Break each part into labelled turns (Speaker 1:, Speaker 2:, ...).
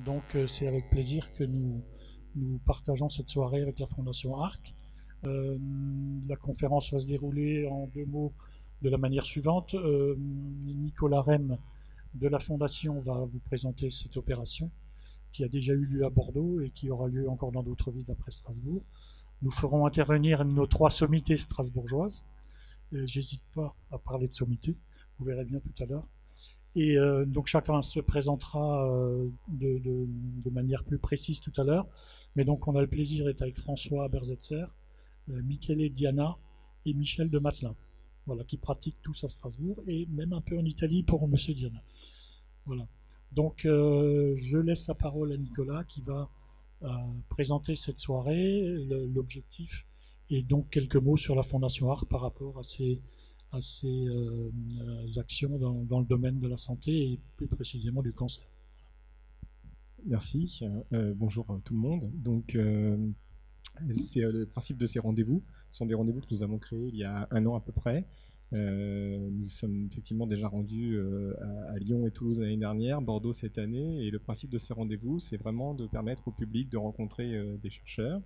Speaker 1: Donc c'est avec plaisir que nous partageons cette soirée avec la Fondation ARC. La conférence va se dérouler en 2 mots de la manière suivante. Nicolas Rem de la Fondation va vous présenter cette opération qui a déjà eu lieu à Bordeaux et qui aura lieu encore dans d'autres villes après Strasbourg. Nous ferons intervenir nos 3 sommités strasbourgeoises. J'hésite pas à parler de sommité, vous verrez bien tout à l'heure. Et donc chacun se présentera de manière plus précise tout à l'heure. Mais donc on a le plaisir d'être avec François Berzetzer, Michele Diana et Michel de Matelin, voilà, qui pratiquent tous à Strasbourg et même un peu en Italie pour Monsieur Diana. Voilà. Donc je laisse la parole à Nicolas qui va présenter cette soirée, l'objectif et donc quelques mots sur la Fondation ARC par rapport à ces actions dans le domaine de la santé et plus précisément du cancer.
Speaker 2: Merci. Bonjour tout le monde. Donc, c'est le principe de ces rendez-vous. Ce sont des rendez-vous que nous avons créés il y a 1 an à peu près. Nous sommes effectivement déjà rendus à Lyon et Toulouse l'année dernière, Bordeaux cette année. Et le principe de ces rendez-vous, c'est vraiment de permettre au public de rencontrer des chercheurs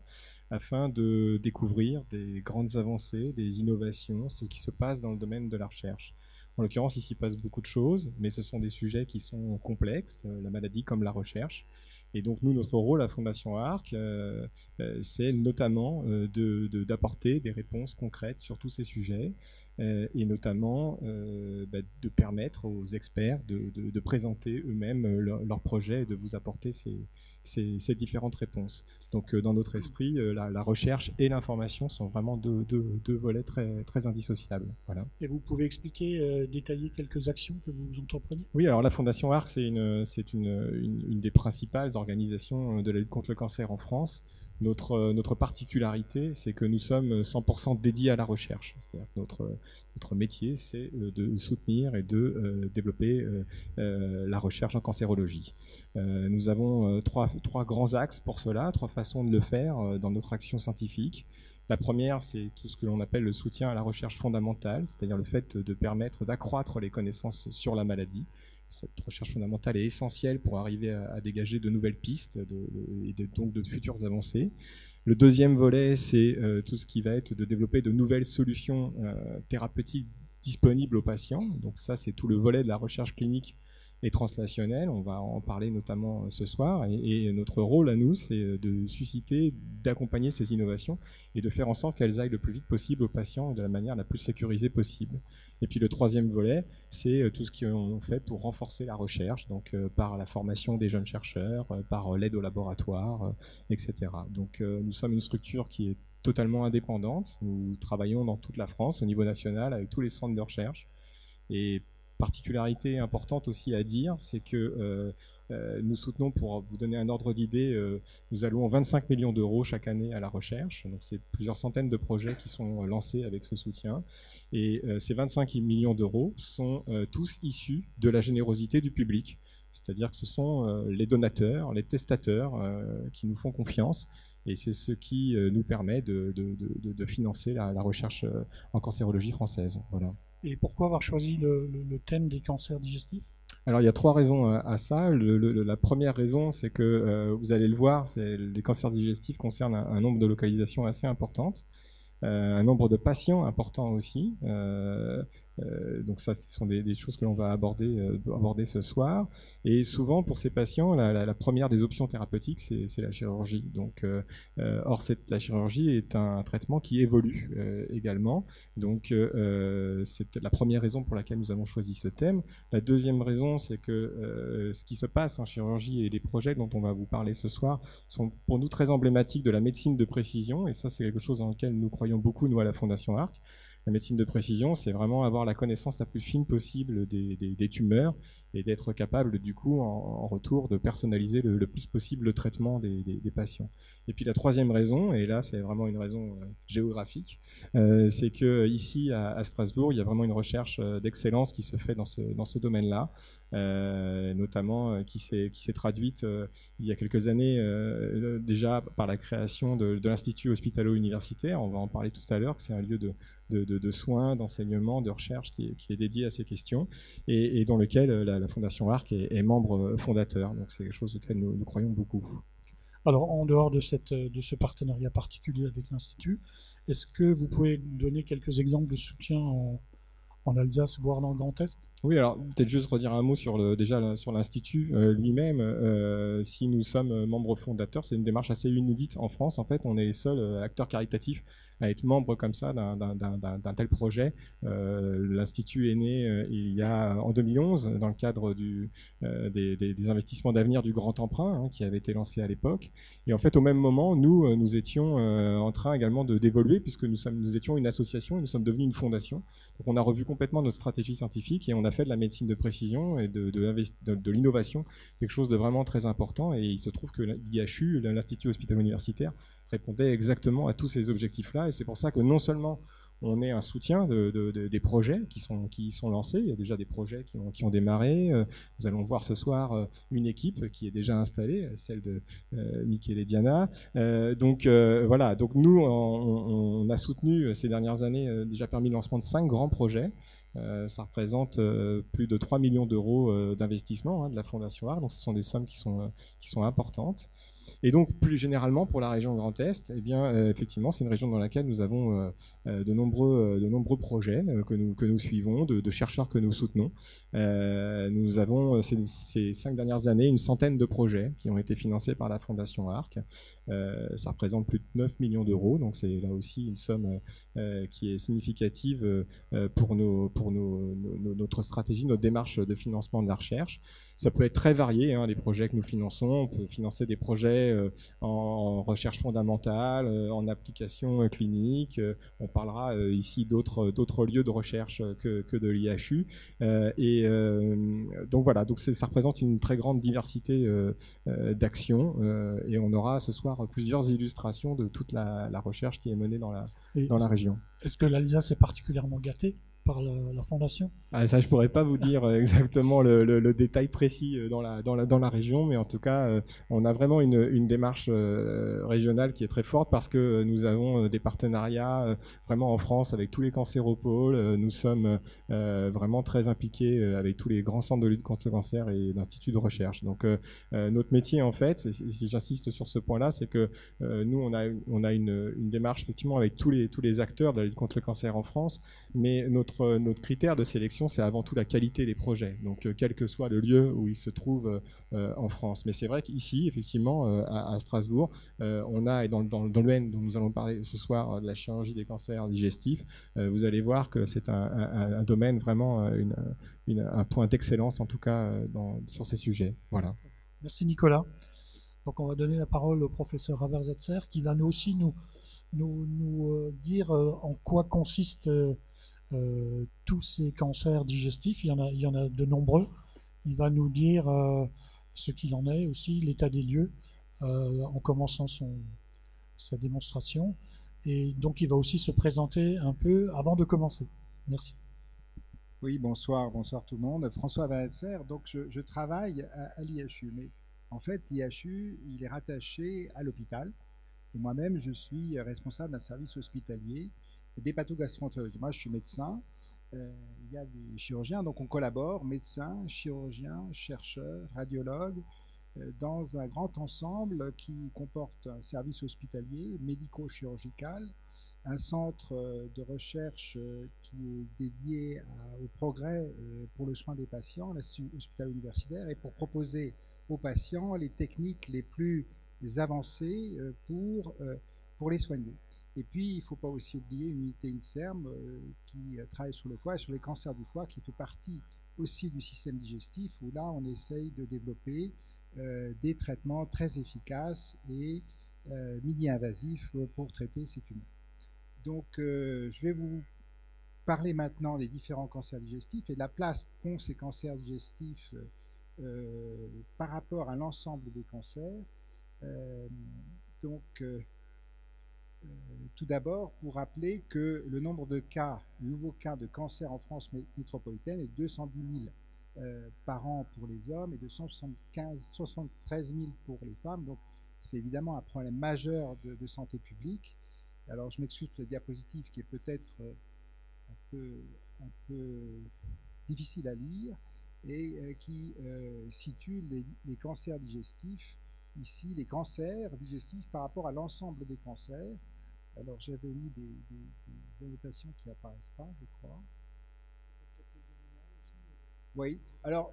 Speaker 2: afin de découvrir des grandes avancées, des innovations, ce qui se passe dans le domaine de la recherche. En l'occurrence, ici passe beaucoup de choses, mais ce sont des sujets qui sont complexes, la maladie comme la recherche. Et donc nous, notre rôle à Fondation ARC, c'est notamment d'apporter des réponses concrètes sur tous ces sujets, et notamment de permettre aux experts de présenter eux-mêmes leurs projets et de vous apporter ces différentes réponses. Donc dans notre esprit, la recherche et l'information sont vraiment deux volets très, très indissociables. Voilà.
Speaker 1: Et vous pouvez expliquer, détailler quelques actions que vous entreprenez?
Speaker 2: Oui, alors la Fondation ARC, c'est une des principales organisations de la lutte contre le cancer en France. Notre particularité, c'est que nous sommes 100% dédiés à la recherche. C'est-à-dire que notre métier, c'est de soutenir et de développer la recherche en cancérologie. Nous avons trois grands axes pour cela, 3 façons de le faire dans notre action scientifique. La première, c'est tout ce que l'on appelle le soutien à la recherche fondamentale, c'est-à-dire le fait de permettre d'accroître les connaissances sur la maladie. Cette recherche fondamentale est essentielle pour arriver à dégager de nouvelles pistes et donc de futures avancées. Le deuxième volet, c'est tout ce qui va être de développer de nouvelles solutions thérapeutiques disponibles aux patients. Donc ça, c'est tout le volet de la recherche clinique et translationnelle. On va en parler notamment ce soir. Et notre rôle à nous, c'est de susciter, d'accompagner ces innovations et de faire en sorte qu'elles aillent le plus vite possible aux patients de la manière la plus sécurisée possible. Et puis le troisième volet, c'est tout ce qu'on fait pour renforcer la recherche, donc par la formation des jeunes chercheurs, par l'aide au laboratoire, etc. Donc nous sommes une structure qui est totalement indépendante. Nous travaillons dans toute la France, au niveau national, avec tous les centres de recherche. Et particularité importante aussi à dire, c'est que nous soutenons, pour vous donner un ordre d'idée, nous allouons 25 millions d'euros chaque année à la recherche. Donc c'est plusieurs centaines de projets qui sont lancés avec ce soutien. Et ces 25 millions d'euros sont tous issus de la générosité du public. C'est-à-dire que ce sont les donateurs, les testateurs qui nous font confiance. Et c'est ce qui nous permet de financer la recherche en cancérologie française. Voilà.
Speaker 1: Et pourquoi avoir choisi le thème des cancers digestifs?
Speaker 2: Alors il y a 3 raisons à ça. La première raison, c'est que vous allez le voir, les cancers digestifs concernent un nombre de localisations assez importantes, un nombre de patients important aussi. Donc ça, ce sont des choses que l'on va aborder ce soir. Et souvent, pour ces patients, la première des options thérapeutiques, c'est la chirurgie. Donc, or, la chirurgie est un traitement qui évolue également. Donc, c'est la première raison pour laquelle nous avons choisi ce thème. La deuxième raison, c'est que ce qui se passe en chirurgie et les projets dont on va vous parler ce soir sont pour nous très emblématiques de la médecine de précision. Et ça, c'est quelque chose dans lequel nous croyons beaucoup, nous, à la Fondation ARC. La médecine de précision, c'est vraiment avoir la connaissance la plus fine possible des tumeurs et d'être capable, du coup, en retour, de personnaliser le plus possible le traitement des patients. Et puis la troisième raison, et là c'est vraiment une raison géographique, c'est que ici à Strasbourg, il y a vraiment une recherche d'excellence qui se fait dans ce domaine-là. notamment qui s'est traduite il y a quelques années déjà par la création de l'Institut hospitalo-universitaire. On va en parler tout à l'heure, c'est un lieu de soins, d'enseignement, de recherche qui est dédié à ces questions et dans lequel la Fondation Arc est membre fondateur. Donc c'est quelque chose auquel nous croyons beaucoup.
Speaker 1: Alors, en dehors de ce partenariat particulier avec l'Institut, est-ce que vous pouvez donner quelques exemples de soutien en Alsace, voire dans le Grand Est?
Speaker 2: Oui, alors peut-être juste redire un mot sur sur l'Institut lui-même. Si nous sommes membres fondateurs, c'est une démarche assez inédite en France. En fait, on est les seuls acteurs caritatifs à être membres comme ça d'un tel projet. L'Institut est né en 2011 dans le cadre des investissements d'avenir du Grand Emprunt qui avait été lancé à l'époque. Et en fait, au même moment, nous étions en train également d'évoluer puisque nous étions une association et nous sommes devenus une fondation. Donc, on a revu complètement notre stratégie scientifique et on a fait de la médecine de précision et de l'innovation quelque chose de vraiment très important. Et il se trouve que l'IHU, l'Institut hospitalo-universitaire, répondait exactement à tous ces objectifs-là. Et c'est pour ça que non seulement on est un soutien des projets qui sont lancés. Il y a déjà des projets qui ont démarré. Nous allons voir ce soir une équipe qui est déjà installée, celle de Michele et Diana. Donc voilà, donc nous, on a soutenu ces dernières années, déjà permis le lancement de 5 grands projets. Ça représente plus de 3 millions d'euros d'investissement de la Fondation Arc. Donc ce sont des sommes qui sont importantes. Et donc, plus généralement, pour la région Grand Est, eh bien, effectivement, c'est une région dans laquelle nous avons de nombreux projets que nous suivons, de chercheurs que nous soutenons. Nous avons, ces 5 dernières années, une centaine de projets qui ont été financés par la Fondation Arc. Ça représente plus de 9 millions d'euros, donc c'est là aussi une somme qui est significative pour notre stratégie, notre démarche de financement de la recherche. Ça peut être très varié, les projets que nous finançons. On peut financer des projets en recherche fondamentale, en application clinique. On parlera ici d'autres lieux de recherche que de l'IHU. Donc voilà, donc ça représente une très grande diversité d'actions et on aura ce soir plusieurs illustrations de toute la recherche qui est menée dans la région.
Speaker 1: Est-ce que l'Alsace est particulièrement gâtée par la Fondation?
Speaker 2: Ça, je pourrais pas vous dire exactement le détail précis dans la région, mais en tout cas, on a vraiment une démarche régionale qui est très forte parce que nous avons des partenariats vraiment en France avec tous les cancéropôles. Nous sommes vraiment très impliqués avec tous les grands centres de lutte contre le cancer et d'instituts de recherche. Donc, notre métier, en fait, si j'insiste sur ce point-là, c'est que nous, on a une démarche effectivement avec tous les acteurs de la lutte contre le cancer en France, mais notre critère de sélection, c'est avant tout la qualité des projets, donc quel que soit le lieu où ils se trouvent en France. Mais c'est vrai qu'ici, effectivement, à Strasbourg, on a, et dans le domaine dont nous allons parler ce soir, de la chirurgie des cancers digestifs, vous allez voir que c'est un domaine vraiment, un point d'excellence, en tout cas, sur ces sujets. Voilà.
Speaker 1: Merci Nicolas. Donc on va donner la parole au professeur Habersetzer qui va nous aussi nous dire en quoi consistent tous ces cancers digestifs. Il y en a de nombreux. Il va nous dire ce qu'il en est aussi, l'état des lieux, en commençant sa démonstration. Et donc il va aussi se présenter un peu avant de commencer. Merci.
Speaker 3: Oui, bonsoir tout le monde. François Habersetzer, donc je travaille à l'IHU, mais en fait l'IHU il est rattaché à l'hôpital et moi-même je suis responsable d'un service hospitalier d'hépatogastroentérologie. Moi je suis médecin, il y a des chirurgiens, donc on collabore, médecins, chirurgiens, chercheurs, radiologues, dans un grand ensemble qui comporte un service hospitalier médico-chirurgical, un centre de recherche qui est dédié au progrès pour le soin des patients, l'Institut hospitalo-universitaire, et pour proposer aux patients les techniques les plus avancées pour les soigner. Et puis, il ne faut pas aussi oublier une unité INSERM qui travaille sur le foie et sur les cancers du foie, qui fait partie aussi du système digestif, où là, on essaye de développer des traitements très efficaces et mini-invasifs pour traiter ces tumeurs. Donc, je vais vous parler maintenant des différents cancers digestifs et de la place qu'ont ces cancers digestifs par rapport à l'ensemble des cancers. Tout d'abord, pour rappeler que le nombre de nouveaux cas de cancer en France métropolitaine est 210 000 par an pour les hommes et de 73 000 pour les femmes. Donc c'est évidemment un problème majeur de santé publique. Alors je m'excuse pour cette diapositive qui est peut-être un peu difficile à lire et qui situe les cancers digestifs, ici les cancers digestifs par rapport à l'ensemble des cancers. Alors j'avais mis des annotations qui n'apparaissent pas, je crois. Oui, alors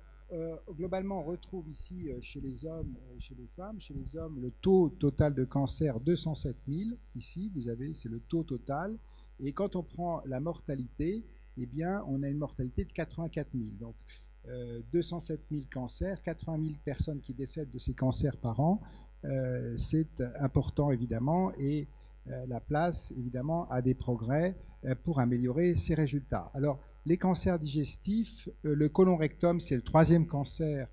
Speaker 3: globalement on retrouve ici chez les hommes et chez les femmes. Chez les hommes, le taux total de cancer 207 000, ici vous avez, c'est le taux total. Et quand on prend la mortalité, eh bien on a une mortalité de 84 000. Donc 207 000 cancers, 80 000 personnes qui décèdent de ces cancers par an, c'est important évidemment, et la place évidemment à des progrès pour améliorer ces résultats. Alors les cancers digestifs, le côlon rectum, c'est le 3e cancer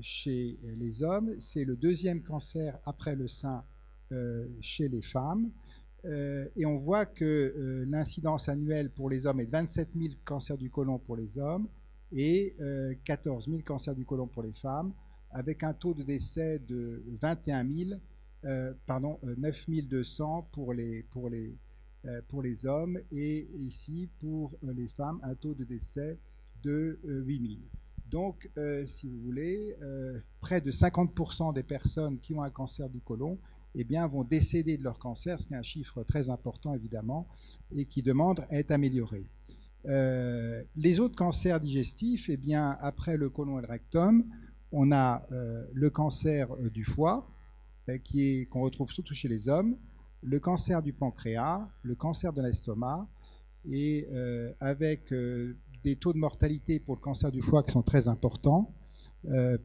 Speaker 3: chez les hommes, c'est le 2e cancer après le sein chez les femmes. Et on voit que l'incidence annuelle pour les hommes est de 27 000 cancers du côlon pour les hommes et 14 000 cancers du côlon pour les femmes, avec un taux de décès de 9 200 pour les hommes, et ici pour les femmes un taux de décès de 8 000. Donc si vous voulez, près de 50% des personnes qui ont un cancer du côlon eh bien, vont décéder de leur cancer, ce qui est un chiffre très important évidemment et qui demande à être amélioré. Les autres cancers digestifs, eh bien, après le côlon et le rectum, on a le cancer du foie, qu'on retrouve surtout chez les hommes, le cancer du pancréas, le cancer de l'estomac, et avec des taux de mortalité pour le cancer du foie qui sont très importants,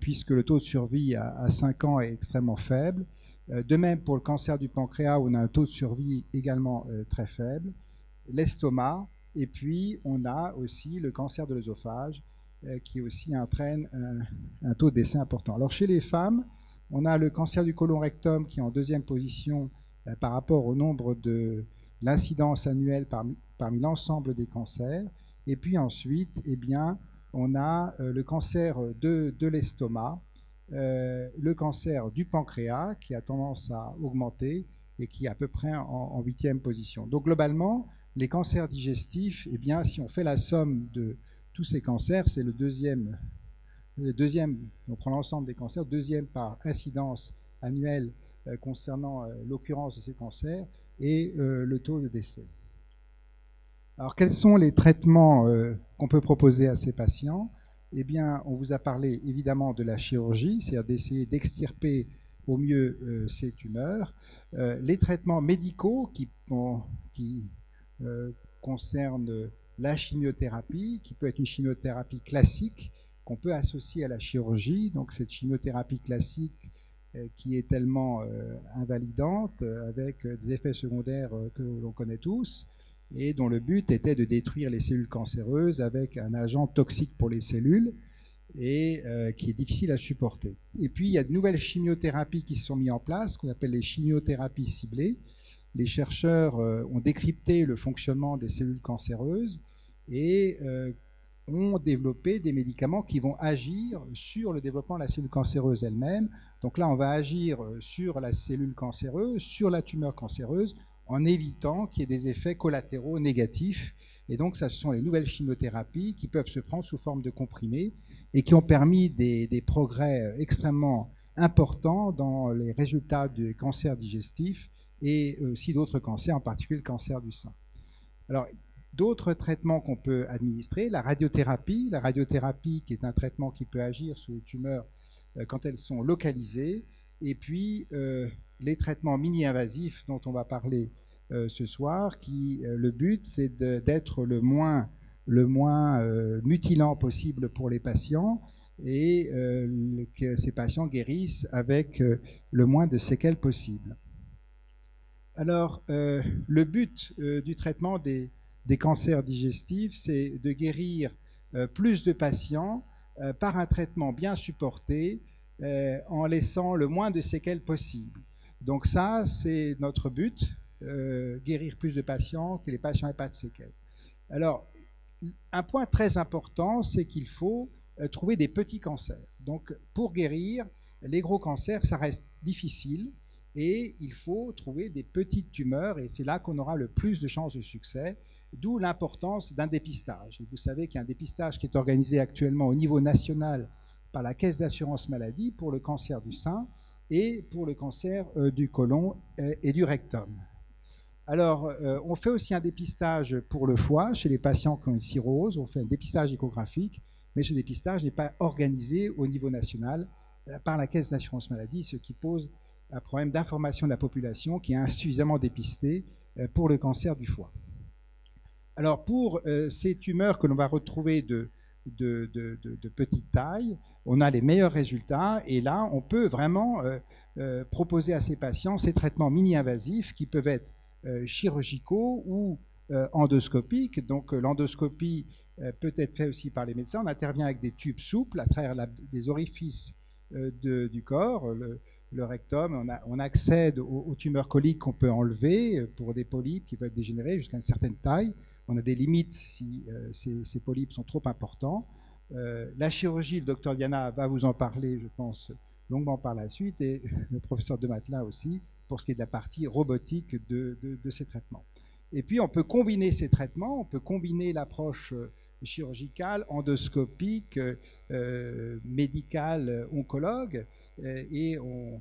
Speaker 3: puisque le taux de survie à 5 ans est extrêmement faible. De même pour le cancer du pancréas, on a un taux de survie également très faible, l'estomac, et puis on a aussi le cancer de l'œsophage, qui aussi entraîne un taux de décès important. Alors chez les femmes, on a le cancer du côlon rectum qui est en 2e position par rapport au nombre de l'incidence annuelle parmi l'ensemble des cancers. Et puis ensuite, eh bien, on a le cancer de l'estomac, le cancer du pancréas qui a tendance à augmenter et qui est à peu près en 8e position. Donc globalement, les cancers digestifs, eh bien, si on fait la somme de tous ces cancers, c'est le deuxième, on prend l'ensemble des cancers, 2e par incidence annuelle concernant l'occurrence de ces cancers et le taux de décès. Alors, quels sont les traitements qu'on peut proposer à ces patients? Eh bien, on vous a parlé évidemment de la chirurgie, c'est-à-dire d'essayer d'extirper au mieux ces tumeurs. Les traitements médicaux qui concernent la chimiothérapie, qui peut être une chimiothérapie classique qu'on peut associer à la chirurgie. Donc, cette chimiothérapie classique qui est tellement invalidante, avec des effets secondaires que l'on connaît tous, et dont le but était de détruire les cellules cancéreuses avec un agent toxique pour les cellules et qui est difficile à supporter. Et puis, il y a de nouvelles chimiothérapies qui se sont mises en place, qu'on appelle les chimiothérapies ciblées. Les chercheurs ont décrypté le fonctionnement des cellules cancéreuses et ont développé des médicaments qui vont agir sur le développement de la cellule cancéreuse elle-même. Donc là, on va agir sur la cellule cancéreuse, sur la tumeur cancéreuse, en évitant qu'il y ait des effets collatéraux négatifs. Et donc, ça, ce sont les nouvelles chimiothérapies qui peuvent se prendre sous forme de comprimés et qui ont permis des progrès extrêmement importants dans les résultats du cancer digestif et aussi d'autres cancers, en particulier le cancer du sein. Alors, d'autres traitements qu'on peut administrer, la radiothérapie qui est un traitement qui peut agir sur les tumeurs quand elles sont localisées, et puis les traitements mini-invasifs dont on va parler ce soir, qui le but c'est d'être le moins mutilant possible pour les patients et que ces patients guérissent avec le moins de séquelles possible. Alors, le but du traitement des cancers digestifs, c'est de guérir plus de patients par un traitement bien supporté en laissant le moins de séquelles possible. Donc ça, c'est notre but, guérir plus de patients, que les patients n'aient pas de séquelles. Alors, un point très important, c'est qu'il faut trouver des petits cancers. Donc, pour guérir, les gros cancers, ça reste difficile et il faut trouver des petites tumeurs et c'est là qu'on aura le plus de chances de succès, d'où l'importance d'un dépistage. Et vous savez qu'il y a un dépistage qui est organisé actuellement au niveau national par la Caisse d'assurance maladie pour le cancer du sein et pour le cancer du côlon et du rectum. Alors, on fait aussi un dépistage pour le foie chez les patients qui ont une cirrhose, on fait un dépistage échographique, mais ce dépistage n'est pas organisé au niveau national par la Caisse d'assurance maladie, ce qui pose un problème d'information de la population qui est insuffisamment dépistée pour le cancer du foie. Alors, pour ces tumeurs que l'on va retrouver de petite taille, on a les meilleurs résultats et là, on peut vraiment proposer à ces patients ces traitements mini-invasifs qui peuvent être chirurgicaux ou endoscopiques. Donc, l'endoscopie peut être faite aussi par les médecins. On intervient avec des tubes souples à travers des orifices du corps, le rectum. On accède aux tumeurs coliques qu'on peut enlever pour des polypes qui peuvent être dégénérés jusqu'à une certaine taille. On a des limites si ces polypes sont trop importants. La chirurgie, le docteur Diana va vous en parler, je pense, longuement par la suite, et le professeur de Matelin aussi, pour ce qui est de la partie robotique de ces traitements. Et puis, on peut combiner ces traitements, on peut combiner l'approche chirurgicale, endoscopique, médicale, oncologue, et on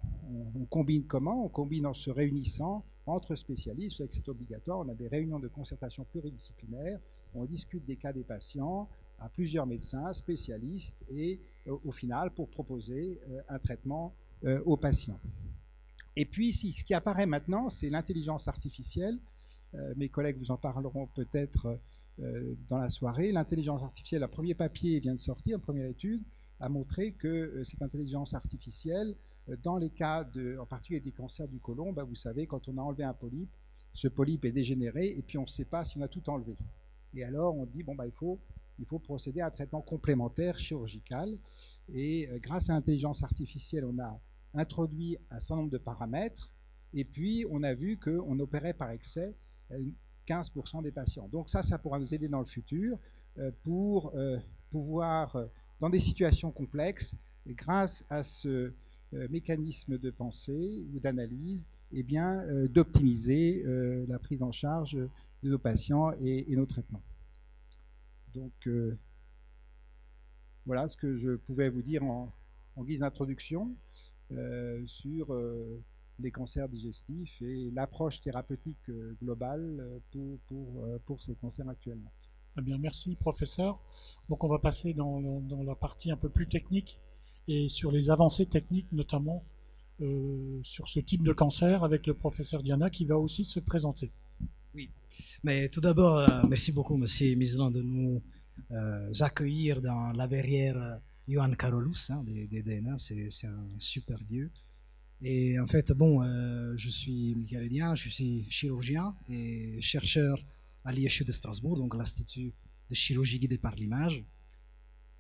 Speaker 3: combine comment? On combine en se réunissant entre spécialistes, vous savez que c'est obligatoire, on a des réunions de concertation pluridisciplinaires, on discute des cas des patients à plusieurs médecins, spécialistes, et au final, pour proposer un traitement aux patients. Et puis, ce qui apparaît maintenant, c'est l'intelligence artificielle. Mes collègues vous en parleront peut-être dans la soirée. L'intelligence artificielle, un premier papier vient de sortir, une première étude, a montré que cette intelligence artificielle, dans les cas, en particulier des cancers du côlon, vous savez, quand on a enlevé un polype, ce polype est dégénéré et puis on ne sait pas si on a tout enlevé. Et alors, on dit, il faut procéder à un traitement complémentaire chirurgical. Et grâce à l'intelligence artificielle, on a introduit un certain nombre de paramètres et puis on a vu qu'on opérait par excès 15% des patients. Donc ça pourra nous aider dans le futur pour pouvoir, dans des situations complexes, et grâce à ce mécanisme de pensée ou d'analyse, d'optimiser la prise en charge de nos patients et nos traitements. Donc voilà ce que je pouvais vous dire en guise d'introduction sur les cancers digestifs et l'approche thérapeutique globale pour ces cancers actuellement.
Speaker 1: Eh bien, merci professeur. Donc on va passer dans la partie un peu plus technique et sur les avancées techniques notamment sur ce type de cancer avec le professeur Diana qui va aussi se présenter.
Speaker 4: Oui, mais tout d'abord, merci beaucoup monsieur Mizelan de nous accueillir dans la verrière Johan Carolus des DNA, c'est un super lieu. Et en fait, je suis Michael Diana, je suis chirurgien et chercheur à l'IHU de Strasbourg, donc l'Institut de chirurgie guidée par l'image.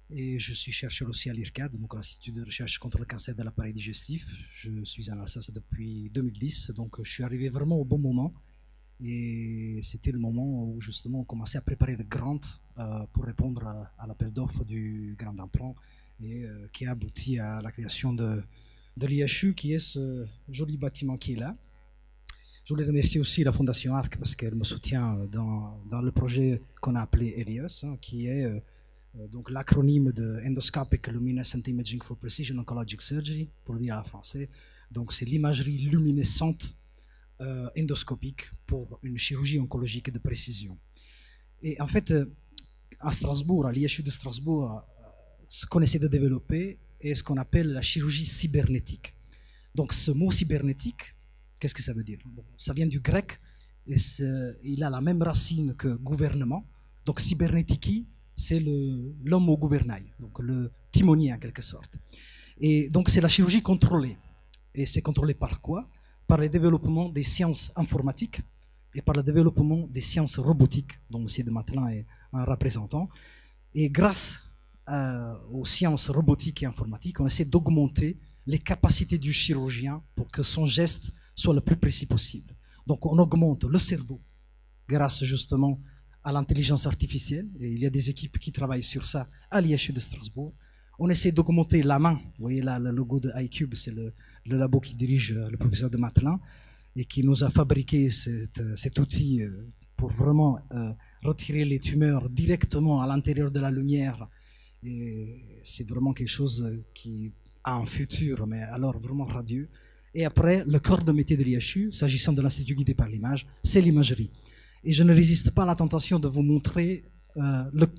Speaker 4: Et je suis chercheur aussi à l'IRCAD, donc l'Institut de recherche contre le cancer de l'appareil digestif. Je suis en Alsace depuis 2010, donc je suis arrivé vraiment au bon moment. Et c'était le moment où justement on commençait à préparer le grant pour répondre à l'appel d'offres du Grand Emprunt et qui a abouti à la création de l'IHU, qui est ce joli bâtiment qui est là. Je voulais remercier aussi la Fondation ARC parce qu'elle me soutient dans le projet qu'on a appelé ELIOS, qui est donc l'acronyme de Endoscopic Luminescent Imaging for Precision Oncologic Surgery, pour le dire en français. Donc c'est l'imagerie luminescente endoscopique pour une chirurgie oncologique de précision. Et en fait, à Strasbourg, à l'IHU de Strasbourg, ce qu'on essaie de développer est ce qu'on appelle la chirurgie cybernétique. Donc ce mot cybernétique, qu'est-ce que ça veut dire? Ça vient du grec et il a la même racine que gouvernement. Donc cybernétiki, c'est l'homme au gouvernail, donc le timonier en quelque sorte. Et donc c'est la chirurgie contrôlée. Et c'est contrôlé par quoi? Par le développement des sciences informatiques et par le développement des sciences robotiques, dont M. de Matelin est un représentant. Et grâce aux sciences robotiques et informatiques, on essaie d'augmenter les capacités du chirurgien pour que son geste soit le plus précis possible. Donc on augmente le cerveau grâce justement à l'intelligence artificielle. Et il y a des équipes qui travaillent sur ça à l'IHU de Strasbourg. On essaie d'augmenter la main. Vous voyez là le logo de iCube, c'est le labo qui dirige le professeur de Matelin et qui nous a fabriqué cet outil pour vraiment retirer les tumeurs directement à l'intérieur de la lumière. Et c'est vraiment quelque chose qui a un futur, mais alors vraiment radieux. Et après, le corps de métier de l'IHU, s'agissant de l'Institut guidé par l'image, c'est l'imagerie. Et je ne résiste pas à la tentation de vous montrer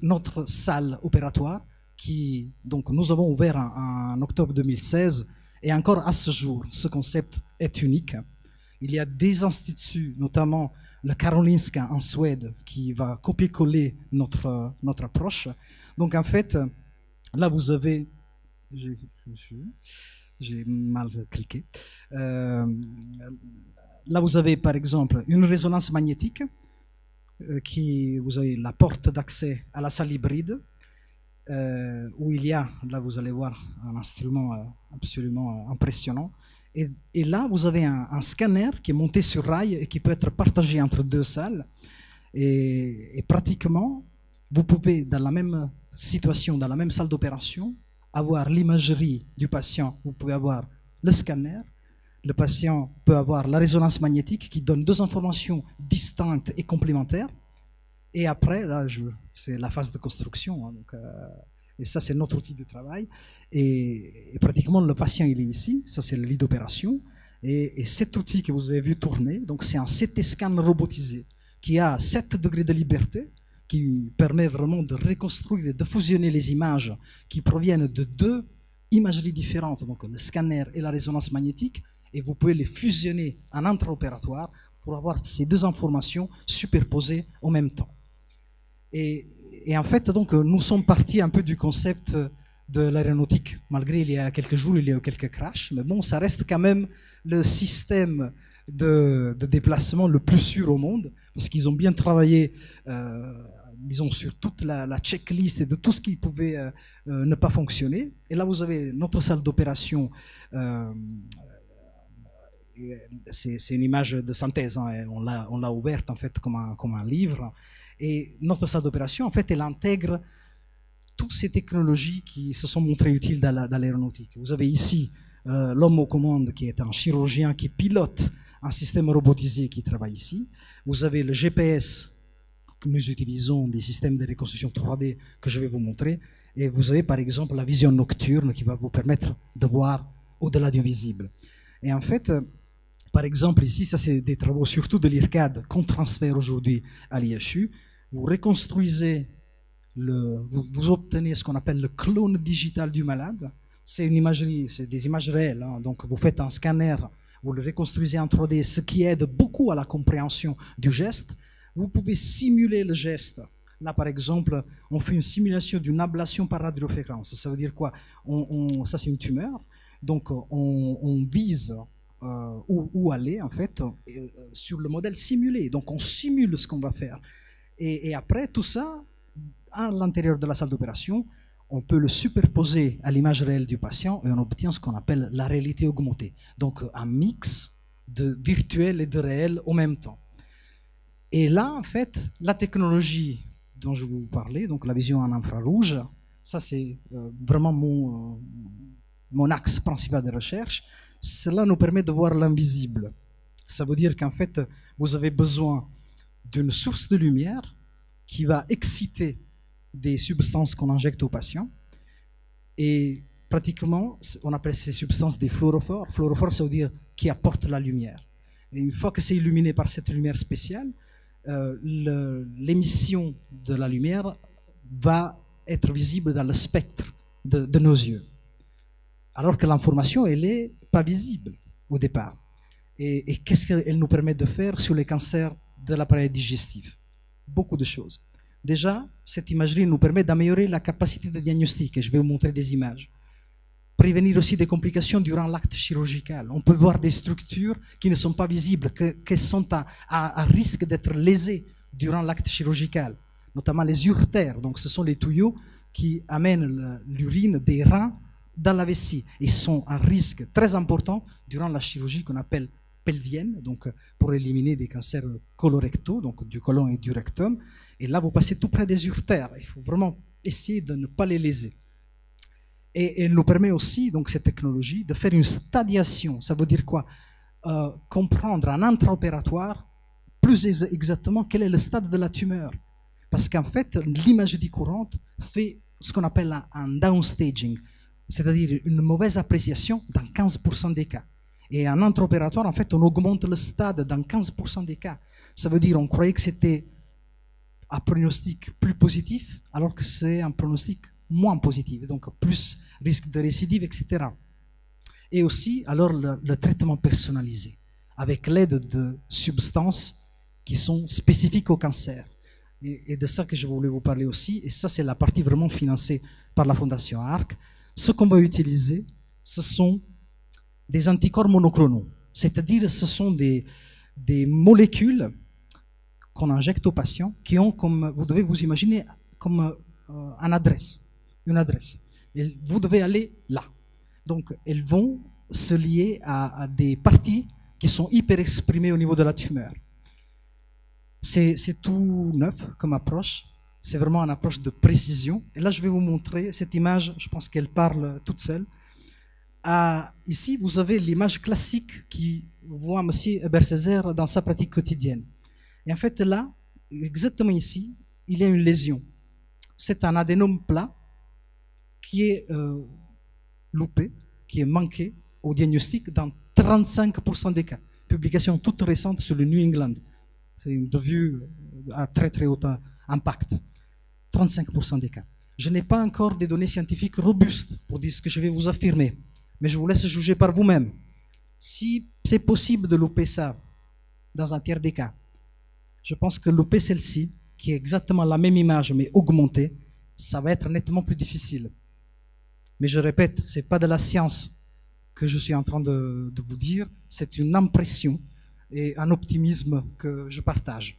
Speaker 4: notre salle opératoire qui, donc, nous avons ouvert en octobre 2016 et encore à ce jour, ce concept est unique. Il y a des instituts, notamment le Karolinska en Suède, qui va copier-coller notre approche. Donc en fait, là vous avez... J'ai mal cliqué. Là vous avez par exemple une résonance magnétique vous avez la porte d'accès à la salle hybride où il y a, là vous allez voir un instrument absolument impressionnant. Et là, vous avez un scanner qui est monté sur rail et qui peut être partagé entre deux salles. Et pratiquement, vous pouvez, dans la même situation, dans la même salle d'opération, avoir l'imagerie du patient. Vous pouvez avoir le scanner. Le patient peut avoir la résonance magnétique qui donne deux informations distinctes et complémentaires. Et après, là, c'est la phase de construction. Hein, donc, et ça, c'est notre outil de travail. Et pratiquement, le patient, il est ici. Ça, c'est le lit d'opération. Et cet outil que vous avez vu tourner, donc c'est un CT scan robotisé qui a 7 degrés de liberté, qui permet vraiment de reconstruire et de fusionner les images qui proviennent de deux imageries différentes, donc le scanner et la résonance magnétique, et vous pouvez les fusionner en intraopératoire pour avoir ces deux informations superposées en même temps. Et en fait, donc, nous sommes partis un peu du concept de l'aéronautique. Malgré il y a quelques jours, il y a eu quelques crashs, mais bon, ça reste quand même le système de déplacement le plus sûr au monde, parce qu'ils ont bien travaillé, disons, sur toute la checklist et de tout ce qui pouvait ne pas fonctionner. Et là, vous avez notre salle d'opération. C'est une image de synthèse, hein, on l'a ouverte en fait comme un livre. Et notre salle d'opération, en fait, elle intègre toutes ces technologies qui se sont montrées utiles dans l'aéronautique. Vous avez ici l'homme aux commandes qui est un chirurgien qui pilote un système robotisé qui travaille ici. Vous avez le GPS que nous utilisons, des systèmes de reconstruction 3D que je vais vous montrer. Et vous avez par exemple la vision nocturne qui va vous permettre de voir au-delà du visible. Et en fait, par exemple ici, ça c'est des travaux surtout de l'IRCAD qu'on transfère aujourd'hui à l'IHU. Vous reconstruisez, vous obtenez ce qu'on appelle le clone digital du malade. C'est une imagerie, c'est des images réelles. Hein. Donc vous faites un scanner, vous le reconstruisez en 3D, ce qui aide beaucoup à la compréhension du geste. Vous pouvez simuler le geste. Là, par exemple, on fait une simulation d'une ablation par radiofréquence. Ça veut dire quoi? Ça, c'est une tumeur. Donc, on vise où aller, en fait, sur le modèle simulé. Donc, on simule ce qu'on va faire. Et après, tout ça, à l'intérieur de la salle d'opération, on peut le superposer à l'image réelle du patient et on obtient ce qu'on appelle la réalité augmentée. Donc, un mix de virtuel et de réel en même temps. Et là, en fait, la technologie dont je vous parlais, donc la vision en infrarouge, ça c'est vraiment mon axe principal de recherche. Cela nous permet de voir l'invisible. Ça veut dire qu'en fait, vous avez besoin d'une source de lumière qui va exciter des substances qu'on injecte aux patients. Et pratiquement, on appelle ces substances des fluorophores. Fluorophore, ça veut dire qui apporte la lumière. Et une fois que c'est illuminé par cette lumière spéciale, l'émission de la lumière va être visible dans le spectre de nos yeux. Alors que l'information, elle n'est pas visible au départ. Et qu'est-ce qu'elle nous permet de faire sur les cancers de l'appareil digestif? Beaucoup de choses. Déjà, cette imagerie nous permet d'améliorer la capacité de diagnostic, et je vais vous montrer des images. Prévenir aussi des complications durant l'acte chirurgical. On peut voir des structures qui ne sont pas visibles, qui sont à risque d'être lésées durant l'acte chirurgical, notamment les uretères. Donc, ce sont les tuyaux qui amènent l'urine des reins dans la vessie. Ils sont à risque très important durant la chirurgie qu'on appelle pelvienne, donc pour éliminer des cancers colorectaux, donc du côlon et du rectum. Et là, vous passez tout près des urtères. Il faut vraiment essayer de ne pas les léser. Et elle nous permet aussi, donc cette technologie, de faire une stadiation. Ça veut dire quoi? Comprendre en intraopératoire plus exactement quel est le stade de la tumeur. Parce qu'en fait, l'imagerie courante fait ce qu'on appelle un downstaging, c'est-à-dire une mauvaise appréciation dans 15% des cas. Et en intraopératoire, en fait, on augmente le stade dans 15% des cas. Ça veut dire qu'on croyait que c'était un pronostic plus positif, alors que c'est un pronostic moins positif, donc plus risque de récidive, etc. Et aussi, alors, le traitement personnalisé, avec l'aide de substances qui sont spécifiques au cancer. Et de ça que je voulais vous parler aussi, et ça c'est la partie vraiment financée par la Fondation ARC. Ce qu'on va utiliser, ce sont des anticorps monoclonaux, c'est-à-dire ce sont des molécules qu'on injecte aux patients qui ont, comme vous devez vous imaginer, comme une adresse. Et vous devez aller là. Donc elles vont se lier à des parties qui sont hyper exprimées au niveau de la tumeur. C'est tout neuf comme approche. C'est vraiment une approche de précision. Et là, je vais vous montrer cette image. Je pense qu'elle parle toute seule. Ici, vous avez l'image classique qui voit M. Eber-Césaire dans sa pratique quotidienne. Et en fait, là, exactement ici, il y a une lésion. C'est un adénome plat qui est loupé, qui est manqué au diagnostic dans 35% des cas. Publication toute récente sur le New England. C'est une revue à très très haut impact. 35% des cas. Je n'ai pas encore des données scientifiques robustes pour dire ce que je vais vous affirmer, mais je vous laisse juger par vous-même. Si c'est possible de louper ça dans un tiers des cas, je pense que louper celle-ci, qui est exactement la même image mais augmentée, ça va être nettement plus difficile. Mais je répète, ce n'est pas de la science que je suis en train de vous dire, c'est une impression et un optimisme que je partage.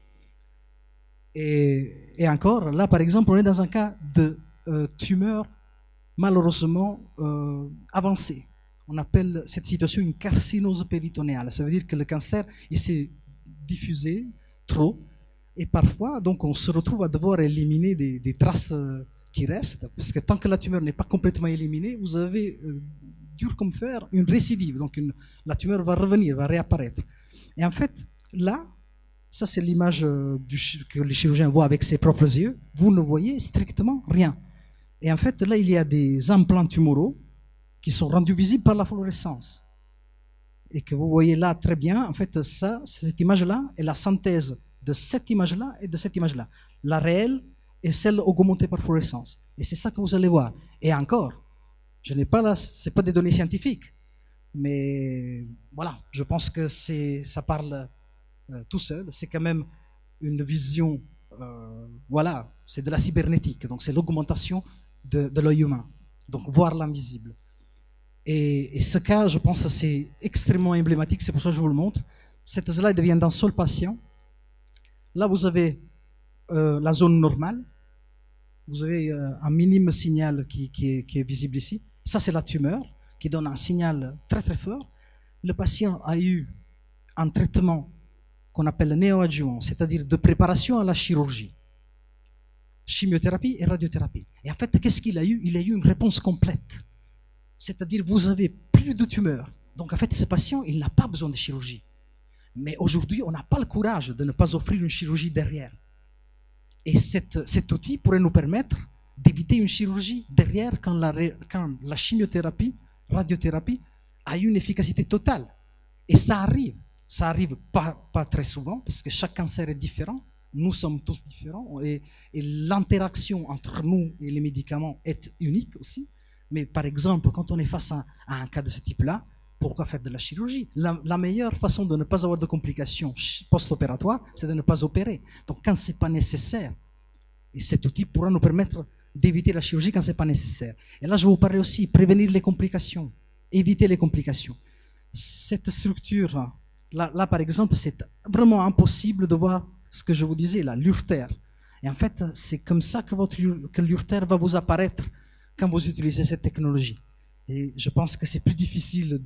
Speaker 4: Et encore, là par exemple, on est dans un cas de tumeur malheureusement avancée. On appelle cette situation une carcinose péritonéale. Ça veut dire que le cancer il s'est diffusé trop et parfois donc on se retrouve à devoir éliminer des traces qui restent, parce que tant que la tumeur n'est pas complètement éliminée, vous avez dur comme fer une récidive. Donc la tumeur va revenir, va réapparaître. Et en fait, là, ça c'est l'image que le chirurgien voit avec ses propres yeux, vous ne voyez strictement rien. Et en fait, là, il y a des implants tumoraux qui sont rendus visibles par la fluorescence. Et que vous voyez là très bien, en fait, ça, cette image-là est la synthèse de cette image-là et de cette image-là. La réelle est celle augmentée par fluorescence. Et c'est ça que vous allez voir. Et encore, je n'ai pas là, ce n'est pas des données scientifiques. Mais voilà, je pense que ça parle tout seul. C'est quand même une vision, voilà, c'est de la cybernétique. Donc c'est l'augmentation de l'œil humain. Donc voir l'invisible. Et ce cas, je pense que c'est extrêmement emblématique. C'est pour ça que je vous le montre. Cette slide vient d'un seul patient. Là, vous avez la zone normale. Vous avez un minime signal qui est visible ici. Ça, c'est la tumeur, qui donne un signal très très fort. Le patient a eu un traitement qu'on appelle néoadjuvant, c'est-à-dire de préparation à la chirurgie. Chimiothérapie et radiothérapie. Et en fait, qu'est-ce qu'il a eu? Il a eu une réponse complète. C'est-à-dire vous avez plus de tumeur. Donc en fait, ce patient, il n'a pas besoin de chirurgie. Mais aujourd'hui, on n'a pas le courage de ne pas offrir une chirurgie derrière. Et cet outil pourrait nous permettre d'éviter une chirurgie derrière quand la chimiothérapie, radiothérapie, a une efficacité totale. Et ça arrive pas très souvent, parce que chaque cancer est différent, nous sommes tous différents, et l'interaction entre nous et les médicaments est unique aussi. Mais par exemple, quand on est face à un cas de ce type-là, pourquoi faire de la chirurgie? La meilleure façon de ne pas avoir de complications post-opératoires, c'est de ne pas opérer. Donc quand ce n'est pas nécessaire, et cet outil pourra nous permettre d'éviter la chirurgie quand ce n'est pas nécessaire. Et là, je vais vous parler aussi, prévenir les complications, éviter les complications. Cette structure, là par exemple, c'est vraiment impossible de voir ce que je vous disais, là, l'urtère. Et en fait, c'est comme ça que l'urtère va vous apparaître quand vous utilisez cette technologie. Et je pense que c'est plus difficile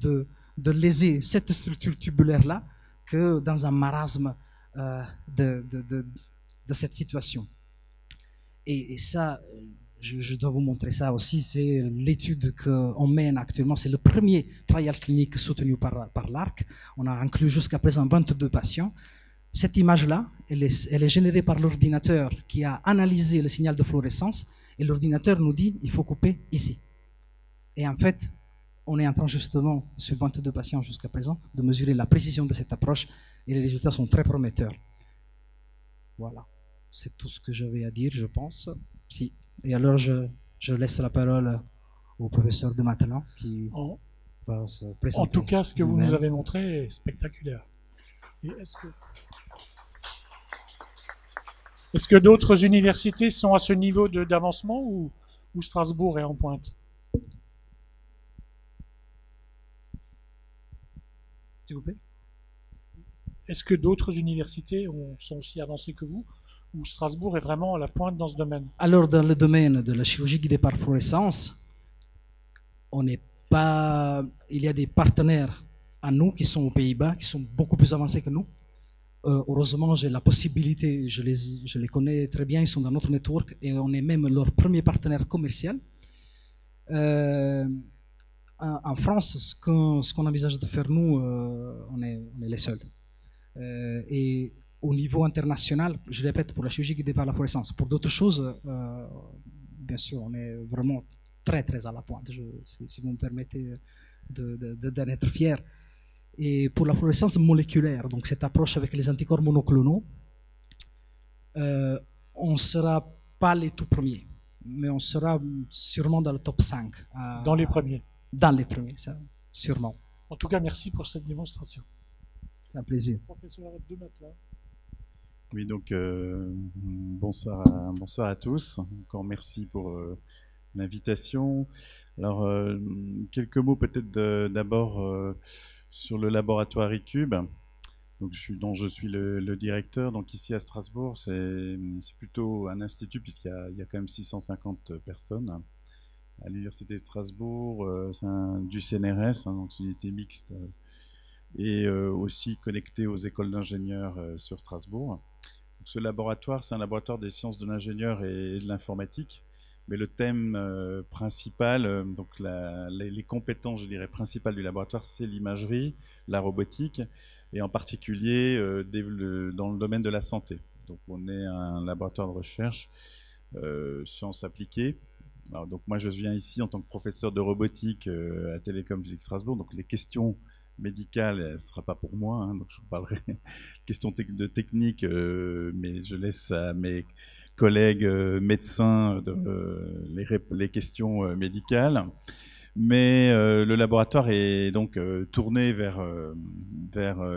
Speaker 4: de léser cette structure tubulaire-là que dans un marasme de cette situation. Et ça, je dois vous montrer ça aussi, c'est l'étude qu'on mène actuellement, c'est le premier trial clinique soutenu par l'ARC. On a inclus jusqu'à présent 22 patients. Cette image-là, elle est générée par l'ordinateur qui a analysé le signal de fluorescence, et l'ordinateur nous dit il faut couper ici. Et en fait, on est en train justement, sur 22 patients jusqu'à présent, de mesurer la précision de cette approche, et les résultats sont très prometteurs. Voilà, c'est tout ce que j'avais à dire, je pense. Si. Et alors, je laisse la parole au professeur de maintenant qui va se présenter.
Speaker 1: En tout cas, ce que vous nous avez montré est spectaculaire. Et est-ce que d'autres universités sont à ce niveau d'avancement ou Strasbourg est en pointe?
Speaker 4: S'il vous plaît.
Speaker 1: Est-ce que d'autres universités sont aussi avancées que vous, ou Strasbourg est vraiment à la pointe dans ce domaine?
Speaker 4: Alors, dans le domaine de la chirurgie guidée par fluorescence, on n'est pas... Il y a des partenaires à nous qui sont aux Pays-Bas, qui sont beaucoup plus avancés que nous. Heureusement, j'ai la possibilité, je les connais très bien, ils sont dans notre network et on est même leur premier partenaire commercial. En France, ce qu'on envisage de faire nous, on est les seuls. Et au niveau international, je répète, pour la chirurgie guidée par la fluorescence, pour d'autres choses, bien sûr, on est vraiment très très à la pointe, si vous me permettez d'en être fier. Et pour la fluorescence moléculaire, donc cette approche avec les anticorps monoclonaux, on ne sera pas les tout premiers, mais on sera sûrement dans le top 5.
Speaker 1: Dans les premiers.
Speaker 4: Dans les premiers, ça, sûrement.
Speaker 1: En tout cas, merci pour cette démonstration.
Speaker 4: C'est un plaisir.
Speaker 1: Professeur de Matelin.
Speaker 5: Oui, donc bonsoir à tous. Encore merci pour l'invitation. Alors, quelques mots peut-être d'abord sur le laboratoire ICUBE, donc dont je suis le directeur. Donc ici à Strasbourg, c'est plutôt un institut puisqu'il y a quand même 650 personnes à l'université de Strasbourg. C'est du CNRS, donc c'est une unité mixte et aussi connecté aux écoles d'ingénieurs sur Strasbourg. Donc, ce laboratoire, c'est un laboratoire des sciences de l'ingénieur et de l'informatique. Mais le thème principal, donc les compétences, je dirais, principales du laboratoire, c'est l'imagerie, la robotique, et en particulier dans le domaine de la santé. Donc on est un laboratoire de recherche, sciences appliquées. Alors, donc moi je viens ici en tant que professeur de robotique à Télécom Physique Strasbourg, donc les questions médicales, ce ne sera pas pour moi, hein, donc je vous parlerai questions de technique, mais je laisse à mes collègues médecins les questions médicales. Mais le laboratoire est donc tourné vers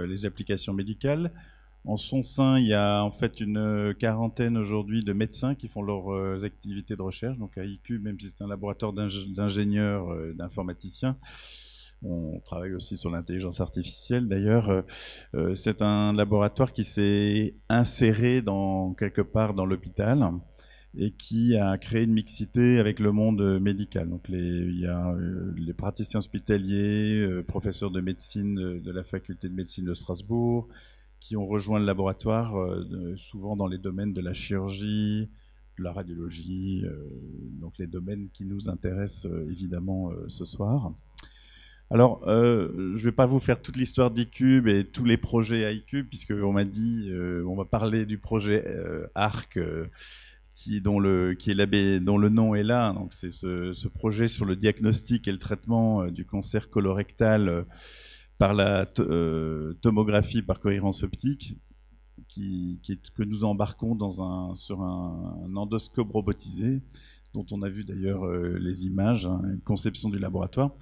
Speaker 5: les applications médicales. En son sein, il y a en fait une quarantaine aujourd'hui de médecins qui font leurs activités de recherche. Donc à ICUBE, même si c'est un laboratoire d'ingénieurs, d'informaticiens, on travaille aussi sur l'intelligence artificielle. D'ailleurs, c'est un laboratoire qui s'est inséré quelque part dans l'hôpital et qui a créé une mixité avec le monde médical. Donc il y a les praticiens hospitaliers, professeurs de médecine de la faculté de médecine de Strasbourg, qui ont rejoint le laboratoire, souvent dans les domaines de la chirurgie, de la radiologie, donc les domaines qui nous intéressent évidemment ce soir. Alors, je ne vais pas vous faire toute l'histoire d'ICUBE et tous les projets à ICUBE, puisqu'on m'a dit, on va parler du projet ARC, dont le nom est là. Donc, c'est ce projet sur le diagnostic et le traitement du cancer colorectal par la tomographie par cohérence optique, que nous embarquons sur un endoscope robotisé, dont on a vu d'ailleurs les images, hein, une conception du laboratoire.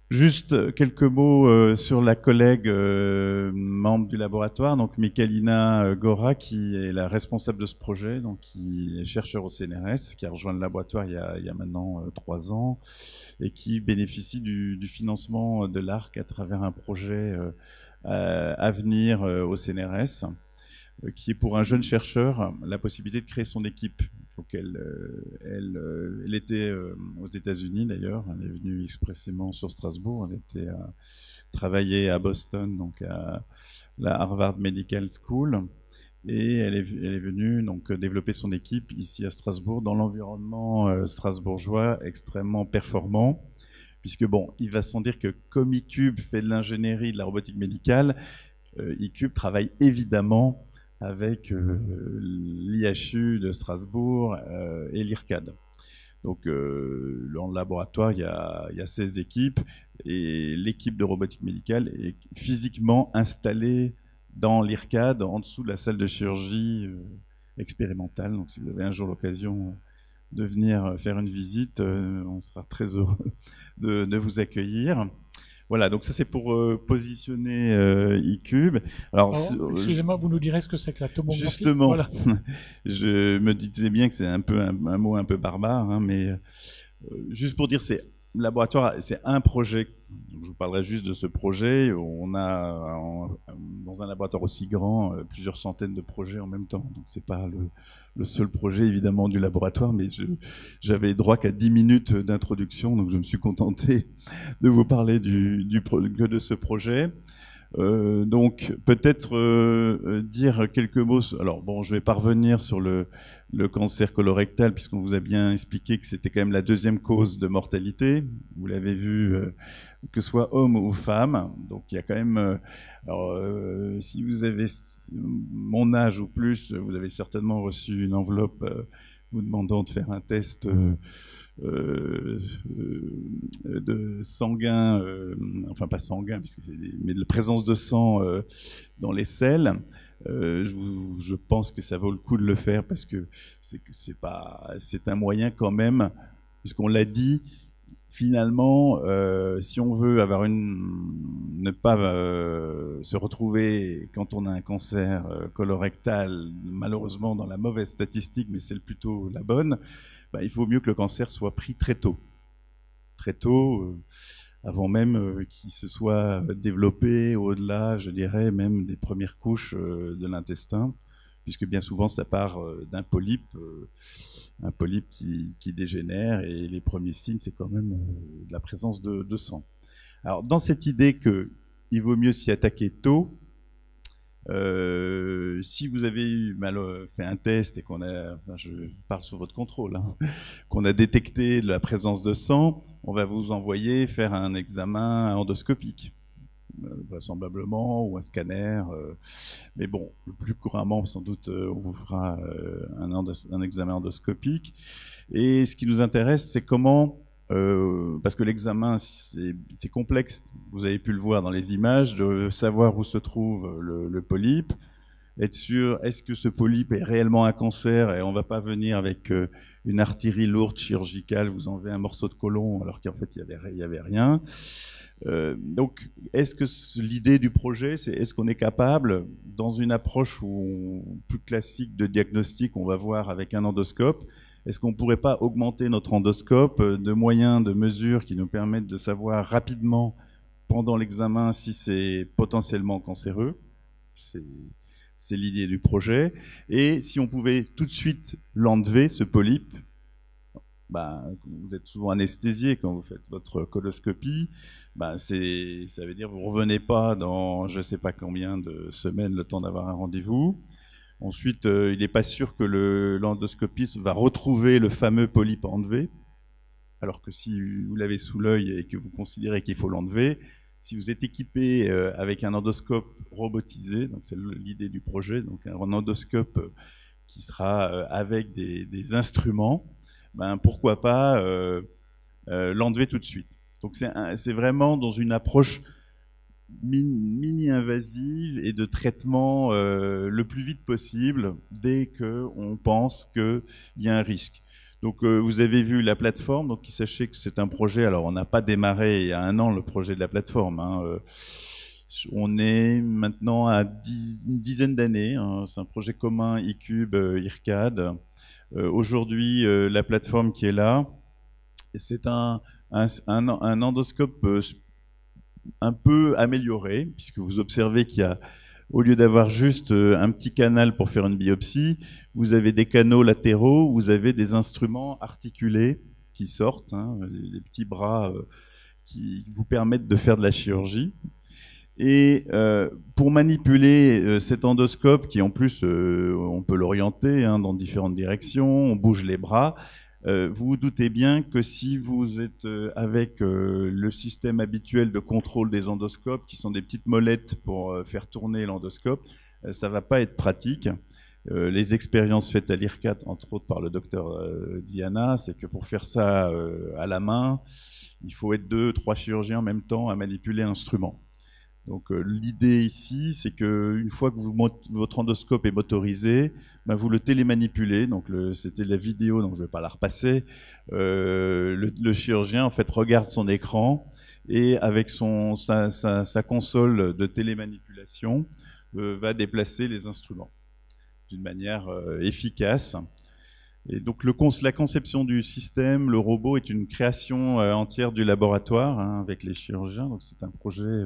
Speaker 5: Juste quelques mots sur la collègue membre du laboratoire, donc Michalina Gora, qui est la responsable de ce projet, donc qui est chercheur au CNRS, qui a rejoint le laboratoire il y a maintenant 3 ans, et qui bénéficie du financement de l'ARC à travers un projet à venir au CNRS, qui est pour un jeune chercheur la possibilité de créer son équipe. Donc elle était aux États-Unis d'ailleurs. Elle est venue expressément sur Strasbourg. Elle était travailler à Boston, donc à la Harvard Medical School. Et elle est venue donc développer son équipe ici à Strasbourg dans l'environnement strasbourgeois extrêmement performant. Puisque bon, il va sans dire que comme eCube fait de l'ingénierie, de la robotique médicale, eCube travaille évidemment avec l'IHU de Strasbourg et l'IRCAD. Donc dans le laboratoire, il y a 16 équipes et l'équipe de robotique médicale est physiquement installée dans l'IRCAD, en dessous de la salle de chirurgie expérimentale. Donc si vous avez un jour l'occasion de venir faire une visite, on sera très heureux de vous accueillir. Voilà, donc ça c'est pour positionner eCube. Alors,
Speaker 1: excusez-moi, vous nous direz ce que c'est que la tomographie?
Speaker 5: Justement, voilà. Je me disais bien que c'est un mot un peu barbare, hein, mais juste pour dire, c'est laboratoire, c'est un projet. Donc, je vous parlerai juste de ce projet. On a dans un laboratoire aussi grand plusieurs centaines de projets en même temps. Donc c'est pas le seul projet évidemment du laboratoire, mais j'avais droit qu'à 10 minutes d'introduction, donc je me suis contenté de vous parler que de ce projet. Donc peut-être dire quelques mots. Alors bon, je vais pas revenir sur le cancer colorectal puisqu'on vous a bien expliqué que c'était quand même la deuxième cause de mortalité. Vous l'avez vu, que ce soit homme ou femme. Donc il y a quand même. Si vous avez mon âge ou plus, vous avez certainement reçu une enveloppe vous demandant de faire un test de sanguin, enfin pas sanguin, mais de la présence de sang dans les selles. Je pense que ça vaut le coup de le faire parce que c'est un moyen quand même, puisqu'on l'a dit, finalement, si on veut ne pas se retrouver quand on a un cancer colorectal, malheureusement dans la mauvaise statistique, mais c'est plutôt la bonne, il faut mieux que le cancer soit pris très tôt. Très tôt, avant même qu'il se soit développé au-delà, je dirais, même des premières couches de l'intestin, puisque bien souvent ça part d'un polype, un polype qui dégénère, et les premiers signes, c'est quand même la présence de sang. Alors, dans cette idée qu'il vaut mieux s'y attaquer tôt, si vous avez fait un test et je parle sous votre contrôle, hein, qu'on a détecté la présence de sang, on va vous envoyer faire un examen endoscopique, vraisemblablement, ou un scanner. Mais bon, le plus couramment, sans doute, on vous fera un examen endoscopique. Et ce qui nous intéresse, c'est comment, parce que l'examen, c'est complexe, vous avez pu le voir dans les images, de savoir où se trouve le polype, être sûr, est-ce que ce polype est réellement un cancer, et on ne va pas venir avec une artillerie lourde chirurgicale, vous enlevez un morceau de côlon, alors qu'en fait, il n'y avait rien. Donc, est-ce que l'idée du projet, c'est est-ce qu'on est capable, dans une approche plus classique de diagnostic, on va voir avec un endoscope, est-ce qu'on ne pourrait pas augmenter notre endoscope de moyens, de mesures qui nous permettent de savoir rapidement, pendant l'examen, si c'est potentiellement cancéreux? C'est l'idée du projet. Et si on pouvait tout de suite l'enlever, ce polype, vous êtes souvent anesthésié quand vous faites votre coloscopie, ça veut dire que vous ne revenez pas dans je ne sais pas combien de semaines le temps d'avoir un rendez-vous. Ensuite, il n'est pas sûr que l'endoscopiste va retrouver le fameux polype enlevé, alors que si vous l'avez sous l'œil et que vous considérez qu'il faut l'enlever, si vous êtes équipé avec un endoscope robotisé, donc c'est l'idée du projet, donc un endoscope qui sera avec des instruments, pourquoi pas l'enlever tout de suite. Donc c'est vraiment dans une approche mini-invasive et de traitement le plus vite possible dès qu'on pense qu'il y a un risque. Donc vous avez vu la plateforme, donc sachez que c'est un projet, alors on n'a pas démarré il y a 1 an le projet de la plateforme, hein, on est maintenant à une dizaine d'années, hein, c'est un projet commun eCube, IRCAD. Aujourd'hui, la plateforme qui est là, c'est un endoscope un peu amélioré, puisque vous observez qu'il y a au lieu d'avoir juste un petit canal pour faire une biopsie, vous avez des canaux latéraux, vous avez des instruments articulés qui sortent, hein, des petits bras qui vous permettent de faire de la chirurgie. Et pour manipuler cet endoscope, qui en plus, on peut l'orienter hein, dans différentes directions, on bouge les bras, vous vous doutez bien que si vous êtes avec le système habituel de contrôle des endoscopes, qui sont des petites molettes pour faire tourner l'endoscope, ça ne va pas être pratique. Les expériences faites à l'IRCAT, entre autres par le docteur Diana, c'est que pour faire ça à la main, il faut être 2-3 chirurgiens en même temps à manipuler l'instrument. Donc l'idée ici, c'est qu'une fois que votre endoscope est motorisé, ben, vous le télémanipulez. Donc c'était la vidéo, donc je ne vais pas la repasser. Le chirurgien en fait regarde son écran et avec sa console de télémanipulation va déplacer les instruments d'une manière efficace. Et donc la conception du système, le robot est une création entière du laboratoire hein, avec les chirurgiens. Donc c'est un projet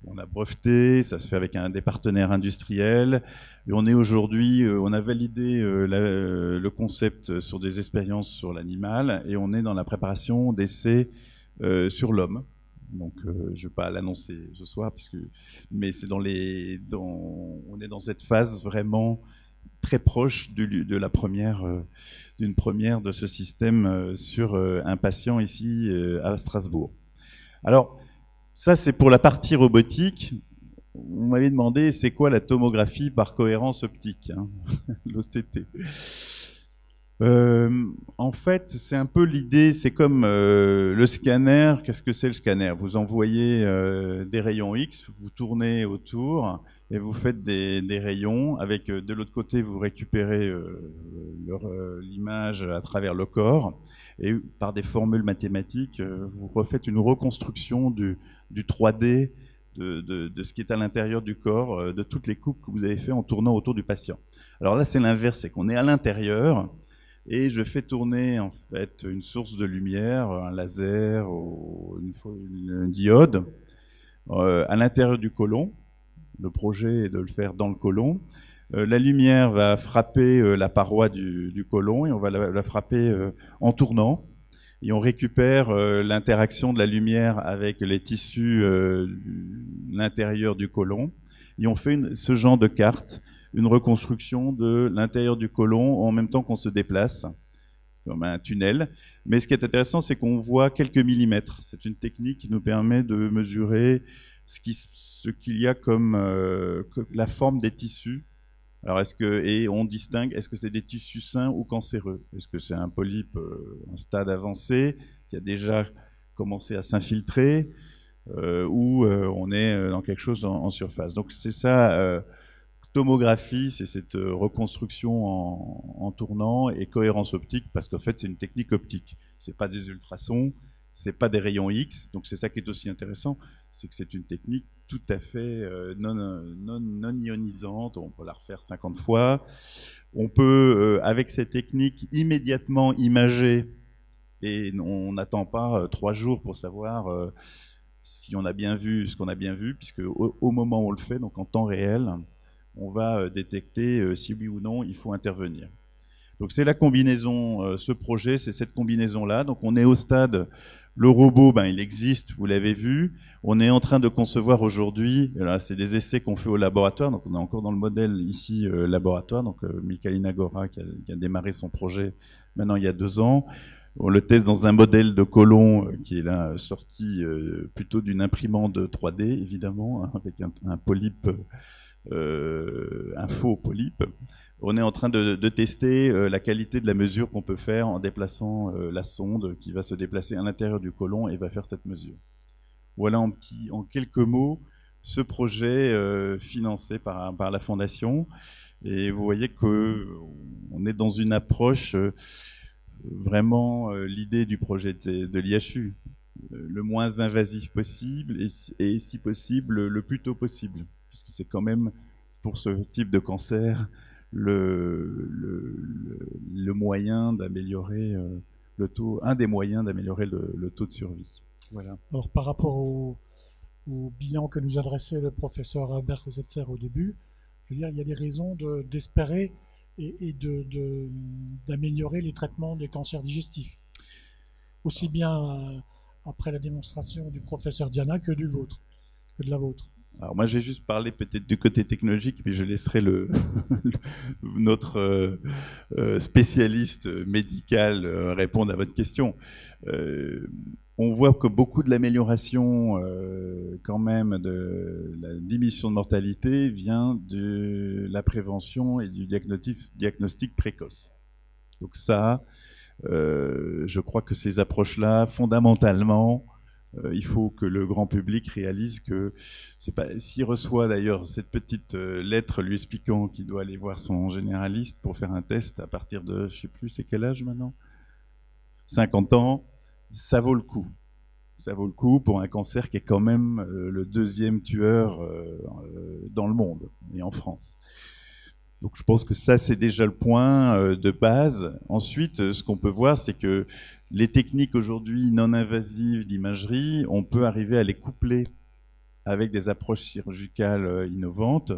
Speaker 5: on a breveté, ça se fait avec des partenaires industriels. Et on est aujourd'hui, on a validé le concept sur des expériences sur l'animal et on est dans la préparation d'essais sur l'homme. Donc je ne vais pas l'annoncer ce soir, mais c'est on est dans cette phase vraiment très proche d'une première de ce système sur un patient ici à Strasbourg. Alors, ça, c'est pour la partie robotique. Vous m'avez demandé, c'est quoi la tomographie par cohérence optique, hein, l'OCT. En fait, c'est un peu l'idée, c'est comme le scanner. Qu'est-ce que c'est le scanner? Vous envoyez des rayons X, vous tournez autour et vous faites des rayons. Avec de l'autre côté, vous récupérez l'image à travers le corps et par des formules mathématiques, vous refaites une reconstruction du 3D de ce qui est à l'intérieur du corps, de toutes les coupes que vous avez fait en tournant autour du patient. Alors là, c'est l'inverse, c'est qu'on est à l'intérieur. Et je fais tourner en fait une source de lumière, un laser ou une diode à l'intérieur du côlon. Le projet est de le faire dans le côlon. La lumière va frapper la paroi du côlon et on va la frapper en tournant. Et on récupère l'interaction de la lumière avec les tissus de l'intérieur du côlon. Et on fait ce genre de carte, une reconstruction de l'intérieur du côlon en même temps qu'on se déplace, comme un tunnel. Mais ce qui est intéressant, c'est qu'on voit quelques millimètres. C'est une technique qui nous permet de mesurer ce qu'il y a comme la forme des tissus. Alors et on distingue, est-ce que c'est des tissus sains ou cancéreux? Est-ce que c'est un polype, un stade avancé, qui a déjà commencé à s'infiltrer, ou on est dans quelque chose en surface? Donc c'est ça... tomographie, c'est cette reconstruction en tournant, et cohérence optique, parce qu'en fait, c'est une technique optique. C'est pas des ultrasons, c'est pas des rayons X, donc c'est ça qui est aussi intéressant, c'est que c'est une technique tout à fait non ionisante. On peut la refaire 50 fois. On peut, avec cette technique, immédiatement imager, et on n'attend pas 3 jours pour savoir si on a bien vu ce qu'on a bien vu, puisque au moment où on le fait, donc en temps réel, on va détecter si oui ou non il faut intervenir. Donc c'est la combinaison, ce projet, c'est cette combinaison-là. Donc on est au stade, le robot, il existe, vous l'avez vu. On est en train de concevoir aujourd'hui, c'est des essais qu'on fait au laboratoire, donc on est encore dans le modèle ici laboratoire. Donc Michalina Gora qui a démarré son projet maintenant il y a 2 ans. On le teste dans un modèle de côlon qui est là sorti plutôt d'une imprimante 3D, évidemment, hein, avec un polype... un faux polype. On est en train de tester la qualité de la mesure qu'on peut faire en déplaçant la sonde qui va se déplacer à l'intérieur du côlon et va faire cette mesure. Voilà en quelques mots ce projet financé par la Fondation. Et vous voyez qu'on est dans une approche vraiment l'idée du projet de l'IHU, le moins invasif possible et si possible le plus tôt possible, puisque c'est quand même pour ce type de cancer le moyen d'améliorer le taux, un des moyens d'améliorer le taux de survie. Voilà.
Speaker 1: Alors par rapport au bilan que nous adressait le professeur Albert Zetzer au début, je veux dire, il y a des raisons d'espérer et d'améliorer les traitements des cancers digestifs. Aussi bien après la démonstration du professeur Diana que de la vôtre.
Speaker 5: Alors moi, je vais juste parler peut-être du côté technologique, puis je laisserai notre spécialiste médical répondre à votre question. On voit que beaucoup de l'amélioration quand même de la diminution de mortalité vient de la prévention et du diagnostic précoce. Donc ça, je crois que ces approches-là, fondamentalement, il faut que le grand public réalise que c'est pas. S'il reçoit d'ailleurs cette petite lettre lui expliquant qu'il doit aller voir son généraliste pour faire un test à partir de, je sais plus, c'est quel âge maintenant, 50 ans, ça vaut le coup. Ça vaut le coup pour un cancer qui est quand même le deuxième tueur dans le monde et en France. Donc je pense que ça, c'est déjà le point de base. Ensuite, ce qu'on peut voir, c'est que les techniques aujourd'hui non invasives d'imagerie, on peut arriver à les coupler avec des approches chirurgicales innovantes,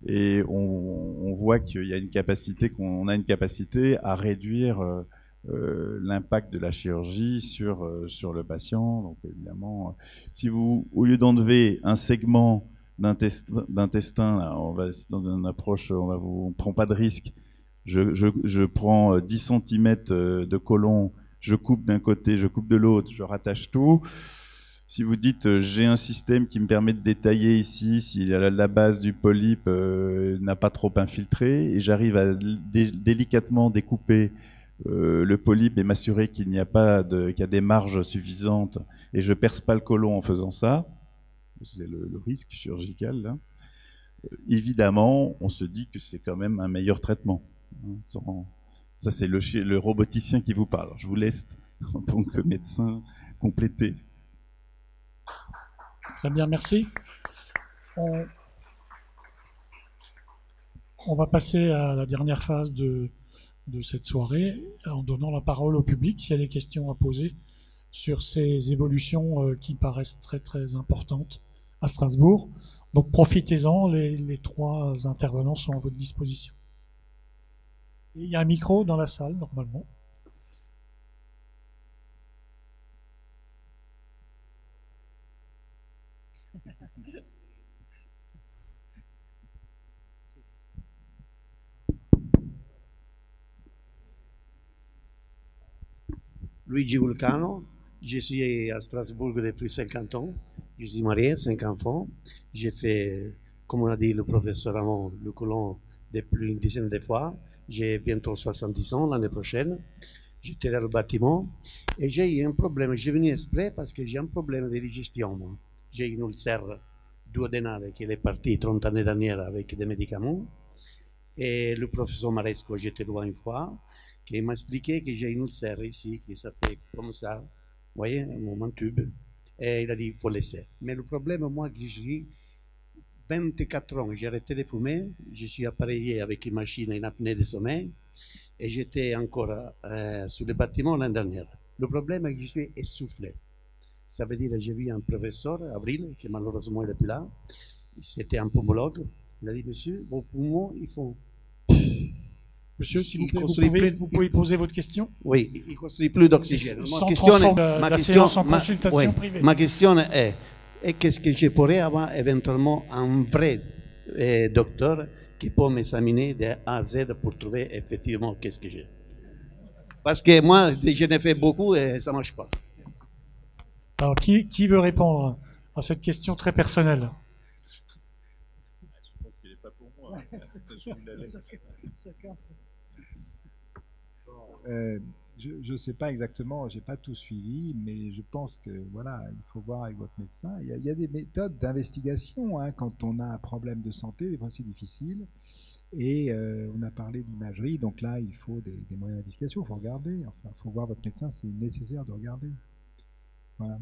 Speaker 5: et on voit qu'il y a une capacité, qu'on a une capacité à réduire l'impact de la chirurgie sur le patient. Donc évidemment, si vous, au lieu d'enlever un segment d'intestin, là, on va dans une approche, on prend pas de risque. Je prends 10 cm de côlon, je coupe d'un côté, je coupe de l'autre, je rattache tout. Si vous dites j'ai un système qui me permet de détailler ici si la base du polype n'a pas trop infiltré, et j'arrive à délicatement découper le polype et m'assurer qu'il n'y a pas qu'il y a des marges suffisantes, et je perce pas le côlon en faisant ça, c'est le risque chirurgical là. Évidemment, on se dit que c'est quand même un meilleur traitement. Ça, c'est le roboticien qui vous parle. Je vous laisse, en tant que médecin, compléter.
Speaker 1: Très bien, merci. On va passer à la dernière phase de cette soirée en donnant la parole au public s'il y a des questions à poser sur ces évolutions qui paraissent très très importantes à Strasbourg. Donc profitez-en, les trois intervenants sont à votre disposition. Et il y a un micro dans la salle normalement.
Speaker 6: Luigi Vulcano, je suis à Strasbourg depuis 50 ans. Je suis marié, 5 enfants. J'ai fait, comme on a dit le professeur avant, le côlon depuis une dizaine de fois. J'ai bientôt 70 ans l'année prochaine. J'étais dans le bâtiment et j'ai eu un problème. Je suis venu exprès parce que j'ai un problème de digestion. J'ai une ulcère duodénale qui est partie 30 années dernière avec des médicaments. Et le professeur Maresco, j'étais loin une fois, qui m'a expliqué que j'ai une ulcère ici, qui ça fait comme ça, vous voyez, mon tube. Et il a dit, il faut laisser. Mais le problème, moi, que j'ai 24 ans, j'ai arrêté de fumer, je suis appareillé avec une machine, une apnée de sommeil, et j'étais encore sur le bâtiment l'année dernière. Le problème est que je suis essoufflé. Ça veut dire que j'ai vu un professeur, Avril, qui malheureusement il n'est plus là, c'était un pneumologue, il a dit, monsieur, vos poumons, ils font...
Speaker 1: Monsieur, s'il vous plaît, vous pouvez poser votre question?
Speaker 6: Oui, il ne construit plus d'oxygène. Ma question est qu'est-ce que je pourrais avoir éventuellement un vrai docteur qui peut m'examiner de A à Z pour trouver effectivement qu'est-ce que j'ai. Parce que moi, je n'ai fait beaucoup et ça ne marche pas.
Speaker 1: Alors, qui veut répondre à cette question très personnelle?
Speaker 5: Je pense qu'il n'est pas pour moi. Je vous la laisse.
Speaker 3: Je ne sais pas exactement, je n'ai pas tout suivi, mais je pense que voilà, il faut voir avec votre médecin. Il y a des méthodes d'investigation hein, quand on a un problème de santé, des fois c'est difficile. Et on a parlé d'imagerie, donc là il faut des moyens d'investigation, il faut regarder, enfin il faut voir votre médecin, c'est nécessaire de regarder. Voilà.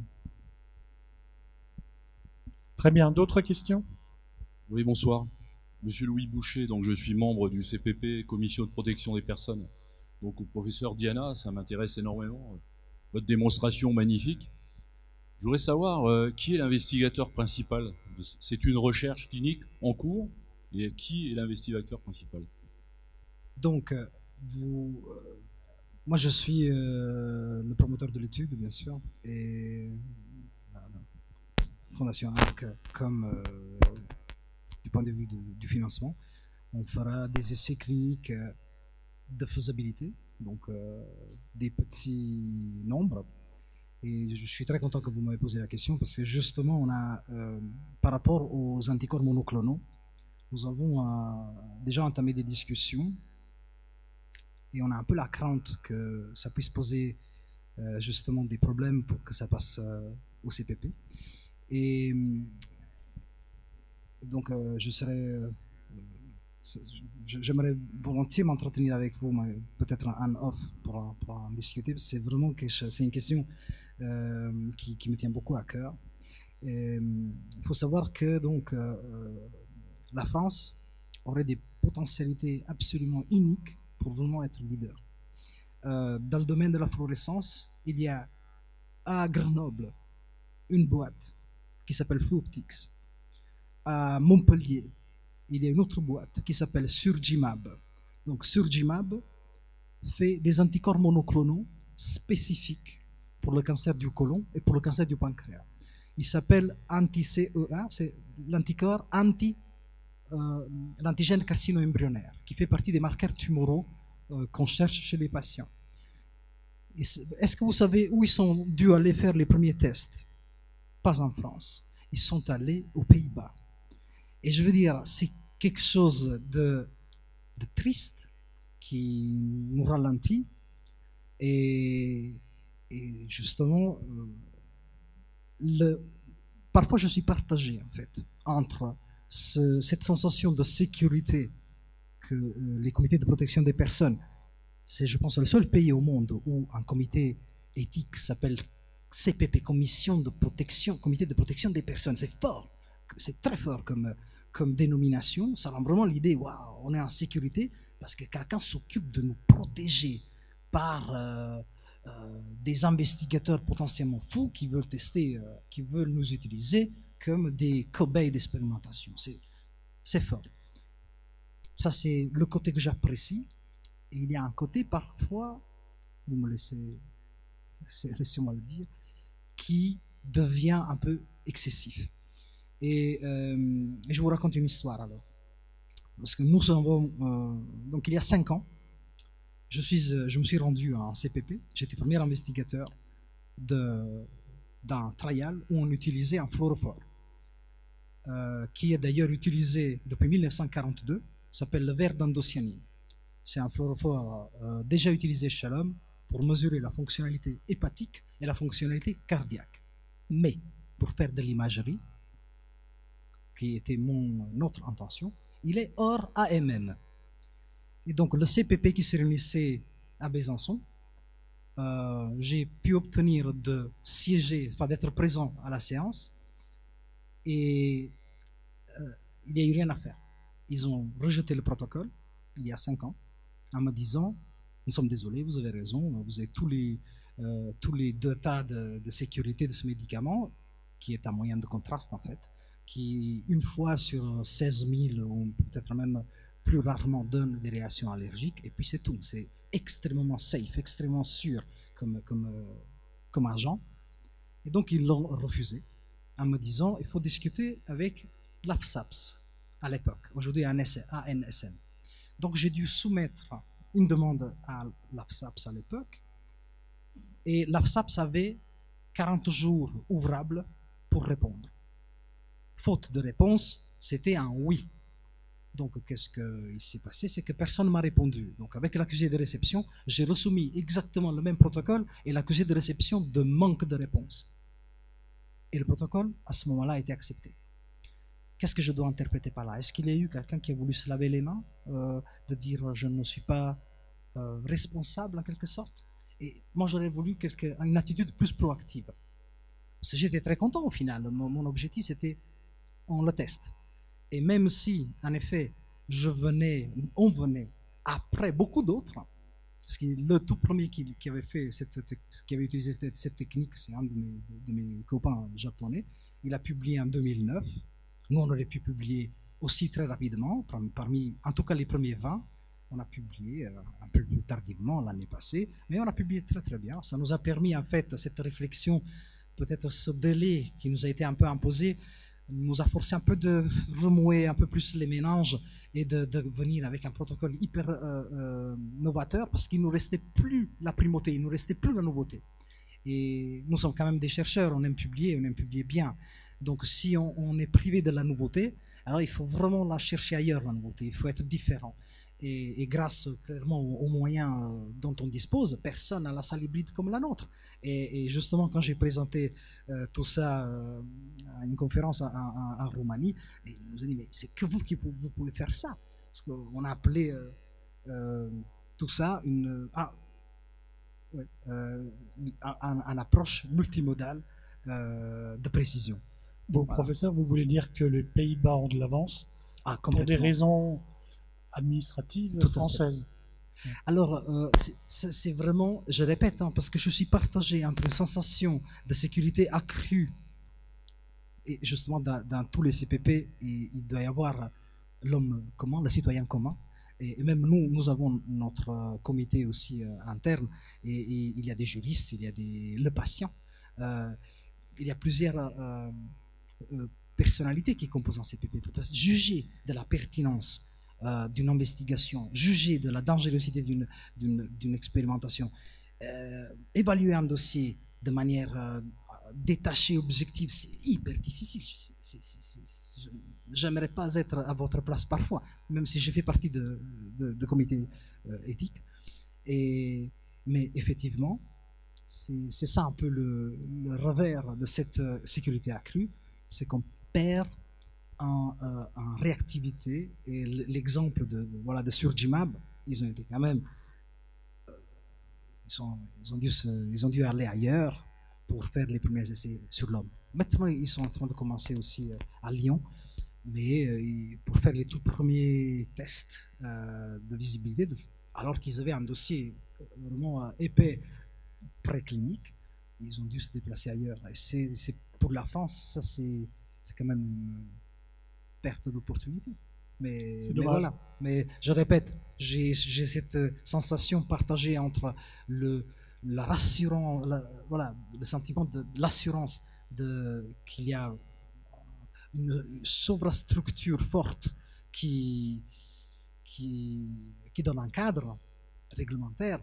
Speaker 1: Très bien, d'autres questions?
Speaker 7: Oui, bonsoir. Monsieur Louis Boucher, donc je suis membre du CPP, Commission de protection des personnes. Donc au professeur Diana, ça m'intéresse énormément. Votre démonstration magnifique. Je voudrais savoir qui est l'investigateur principal. C'est une recherche clinique en cours, et qui est l'investigateur principal?
Speaker 4: Donc, moi je suis le promoteur de l'étude, bien sûr, et la Fondation ARC, comme du point de vue du financement, on fera des essais cliniques de faisabilité, donc des petits nombres. Et je suis très content que vous m'avez posé la question parce que justement, on a, par rapport aux anticorps monoclonaux, nous avons déjà entamé des discussions et on a un peu la crainte que ça puisse poser justement des problèmes pour que ça passe au CPP. Et donc, j'aimerais volontiers m'entretenir avec vous, mais peut-être un off pour en discuter. C'est vraiment c'est une question qui me tient beaucoup à cœur. Il faut savoir que donc la France aurait des potentialités absolument uniques pour vraiment être leader. Dans le domaine de la fluorescence, il y a à Grenoble une boîte qui s'appelle Fluoptics. À Montpellier, il y a une autre boîte qui s'appelle Surgimab. Donc Surgimab fait des anticorps monoclonaux spécifiques pour le cancer du côlon et pour le cancer du pancréas. Il s'appelle anti-CEA, c'est l'anticorps l'antigène carcino-embryonnaire, qui fait partie des marqueurs tumoraux qu'on cherche chez les patients. Est-ce que vous savez où ils sont dû aller faire les premiers tests? Pas en France. Ils sont allés aux Pays-Bas. Et je veux dire, c'est quelque chose de triste qui nous ralentit. Et justement, parfois je suis partagé en fait entre cette sensation de sécurité que les comités de protection des personnes, c'est je pense le seul pays au monde où un comité éthique s'appelle CPP, comité de protection des personnes. C'est fort, c'est très fort comme dénomination. Ça rend vraiment l'idée, waouh, on est en sécurité parce que quelqu'un s'occupe de nous protéger par des investigateurs potentiellement fous qui veulent tester, qui veulent nous utiliser comme des cobayes d'expérimentation. C'est fort. Ça, c'est le côté que j'apprécie. Et il y a un côté, parfois, vous me laissez-moi le dire, qui devient un peu excessif. Et je vous raconte une histoire alors. Parce que nous avons, donc il y a 5 ans, je me suis rendu en CPP, j'étais premier investigateur d'un trial où on utilisait un fluorophore, qui est d'ailleurs utilisé depuis 1942, s'appelle le verre d'andocyanine. C'est un fluorophore déjà utilisé chez l'homme pour mesurer la fonctionnalité hépatique et la fonctionnalité cardiaque. Mais pour faire de l'imagerie, qui était notre intention, il est hors AMM. Et donc le CPP qui se réunissait à Besançon, j'ai pu obtenir de siéger, enfin d'être présent à la séance, et il n'y a eu rien à faire. Ils ont rejeté le protocole il y a 5 ans en me disant, nous sommes désolés, vous avez raison, vous avez tous les datas de sécurité de ce médicament, qui est un moyen de contraste en fait, qui une fois sur 16 000 ou peut-être même plus rarement donne des réactions allergiques, et puis c'est tout. C'est extrêmement safe, extrêmement sûr comme agent. Et donc ils l'ont refusé en me disant il faut discuter avec l'AFSAPS à l'époque, aujourd'hui ANSM. Donc j'ai dû soumettre une demande à l'AFSAPS à l'époque, et l'AFSAPS avait 40 jours ouvrables pour répondre. Faute de réponse, c'était un oui. Donc, qu'est-ce qu'il s'est passé? C'est que personne ne m'a répondu. Donc, avec l'accusé de réception, j'ai resoumis exactement le même protocole et l'accusé de réception de manque de réponse. Et le protocole, à ce moment-là, a été accepté. Qu'est-ce que je dois interpréter par là? Est-ce qu'il y a eu quelqu'un qui a voulu se laver les mains, de dire je ne suis pas responsable en quelque sorte? Et moi, j'aurais voulu une attitude plus proactive. Parce que j'étais très content au final. Mon objectif, c'était on le teste. Et même si, en effet, on venait après beaucoup d'autres, Parce que le tout premier qui avait fait qui avait utilisé cette technique, c'est un de mes copains japonais. Il a publié en 2009. Nous, on aurait pu publier aussi très rapidement, parmi en tout cas les premiers 20. On a publié un peu plus tardivement l'année passée, mais on a publié très très bien. Ça nous a permis en fait cette réflexion, peut-être ce délai qui nous a été un peu imposé, nous a forcé un peu de remouer un peu plus les méninges et de venir avec un protocole hyper novateur, parce qu'il ne nous restait plus la primauté, il ne nous restait plus la nouveauté. Et nous sommes quand même des chercheurs, on aime publier bien. Donc si on est privé de la nouveauté, alors il faut vraiment la chercher ailleurs, la nouveauté, il faut être différent. Et grâce clairement aux moyens dont on dispose, personne n'a la salle hybride comme la nôtre. Et justement, quand j'ai présenté tout ça à une conférence en Roumanie, il nous a dit, mais c'est que vous qui vous pouvez faire ça. Parce qu'on a appelé tout ça une approche multimodale de précision.
Speaker 1: Bon, professeur, vous voulez dire que les Pays-Bas ont de l'avance pour des raisons administrative française.
Speaker 4: Alors, c'est vraiment, je répète, parce que je suis partagé entre une sensation de sécurité accrue, et justement dans tous les CPP, il doit y avoir l'homme commun, le citoyen commun, et même nous avons notre comité aussi interne, et il y a des juristes, il y a le patient, il y a plusieurs personnalités qui composent un CPP, pour juger de la pertinence d'une investigation, juger de la dangerosité d'une expérimentation, évaluer un dossier de manière détachée, objective, c'est hyper difficile. J'aimerais pas être à votre place parfois, même si je fais partie de comité éthique. Mais effectivement, c'est ça un peu le revers de cette sécurité accrue, c'est qu'on perd en réactivité. Et l'exemple de Surgimab, ils ont été quand même, ils ont dû aller ailleurs pour faire les premiers essais sur l'homme. Maintenant, ils sont en train de commencer aussi à Lyon, mais pour faire les tout premiers tests de visibilité, alors qu'ils avaient un dossier vraiment épais préclinique, ils ont dû se déplacer ailleurs. Et c'est pour la France, ça c'est quand même une perte d'opportunité. Mais voilà. Mais je répète, j'ai cette sensation partagée entre le sentiment de l'assurance qu'il y a une sovrastructure forte qui donne un cadre réglementaire,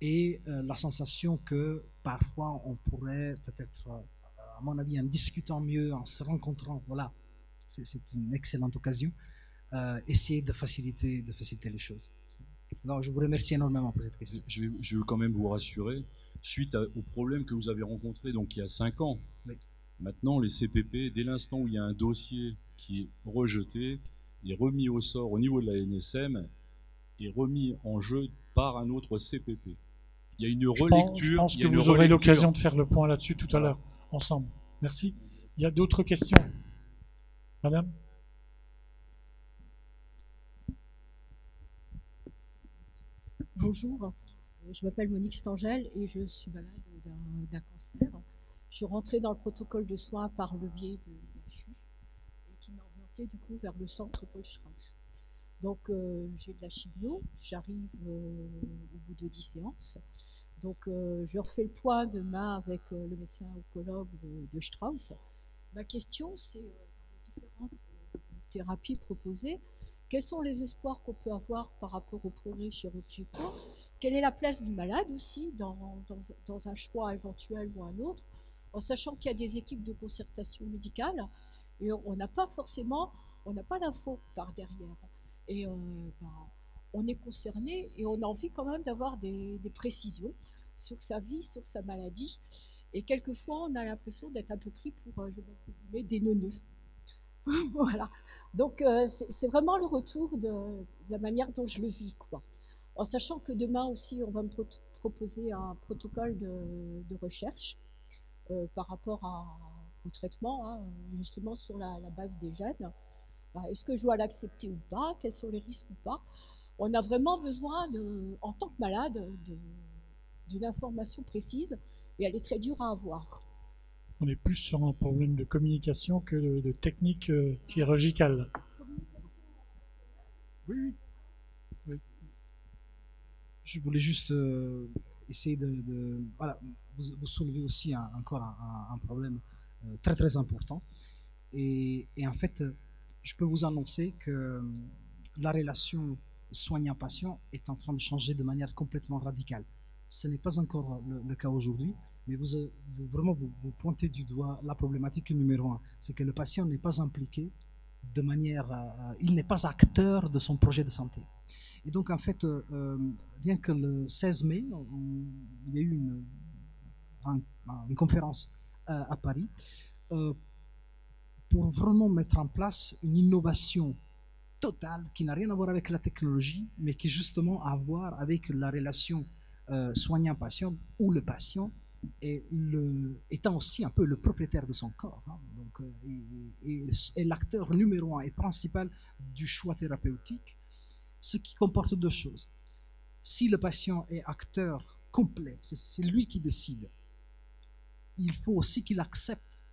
Speaker 4: et la sensation que parfois on pourrait peut-être, à mon avis, en discutant mieux, en se rencontrant, voilà, c'est une excellente occasion, essayer de faciliter les choses. Alors, je vous remercie énormément pour cette question.
Speaker 7: Je veux quand même vous rassurer, suite au problème que vous avez rencontré donc il y a 5 ans, oui. Maintenant les CPP, dès l'instant où il y a un dossier qui est rejeté, est remis au sort au niveau de la NSM, est remis en jeu par un autre CPP. Il y a une relecture.
Speaker 1: Je pense que vous aurez l'occasion de faire le point là-dessus tout à l'heure, ensemble. Merci. Il y a d'autres questions? Madame?
Speaker 8: Bonjour, je m'appelle Monique Stangel et je suis malade d'un cancer. Je suis rentrée dans le protocole de soins par le biais de l'IHU et qui m'a orientée du coup vers le centre Paul Strauss. Donc j'ai de la chimio, j'arrive au bout de 10 séances. Donc je refais le point demain avec le médecin oncologue de Strauss. Ma question, c'est dans les différentes thérapies proposées, quels sont les espoirs qu'on peut avoir par rapport aux progrès chirurgicaux? Quelle est la place du malade aussi dans un choix éventuel ou un autre, en sachant qu'il y a des équipes de concertation médicale et on n'a pas l'info par derrière. Et on est concerné et on a envie quand même d'avoir des précisions sur sa vie, sur sa maladie. Et quelquefois, on a l'impression d'être un peu pris pour des neuneux. Voilà. Donc, c'est vraiment le retour de la manière dont je le vis, quoi. En sachant que demain aussi, on va me proposer un protocole de recherche par rapport au traitement, justement sur la base des gènes. Est-ce que je dois l'accepter ou pas? Quels sont les risques ou pas? On a vraiment besoin, en tant que malade, d'une information précise, et elle est très dure à avoir.
Speaker 1: On est plus sur un problème de communication que de technique chirurgicale.
Speaker 4: Oui. Je voulais juste essayer voilà, vous soulevez aussi encore un problème très très important. Et en fait, je peux vous annoncer que la relation soignant-patient est en train de changer de manière complètement radicale. Ce n'est pas encore le cas aujourd'hui, mais vous pointez du doigt la problématique numéro 1, c'est que le patient n'est pas impliqué de manière, il n'est pas acteur de son projet de santé. Et donc en fait, rien que le 16 mai, il y a eu une conférence à Paris pour vraiment mettre en place une innovation totale qui n'a rien à voir avec la technologie, mais qui justement a à voir avec la relation soignant-patient, où le patient est étant aussi un peu le propriétaire de son corps, hein, donc, est l'acteur numéro 1 et principal du choix thérapeutique, ce qui comporte deux choses. Si le patient est acteur complet, c'est lui qui décide, il faut aussi qu'il accepte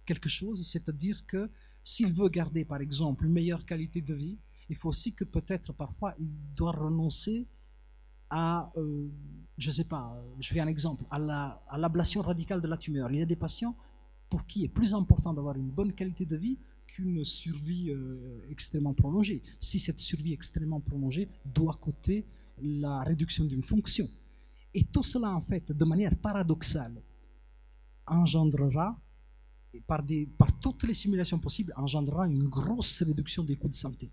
Speaker 4: quelque chose, c'est-à-dire que s'il veut garder par exemple une meilleure qualité de vie, il faut aussi que peut-être parfois il doit renoncer à, je ne sais pas, je fais un exemple, à l'ablation radicale de la tumeur. Il y a des patients pour qui il est plus important d'avoir une bonne qualité de vie qu'une survie extrêmement prolongée. Si cette survie extrêmement prolongée doit coûter la réduction d'une fonction. Et tout cela, en fait, de manière paradoxale, engendrera, par toutes les simulations possibles, engendrera une grosse réduction des coûts de santé.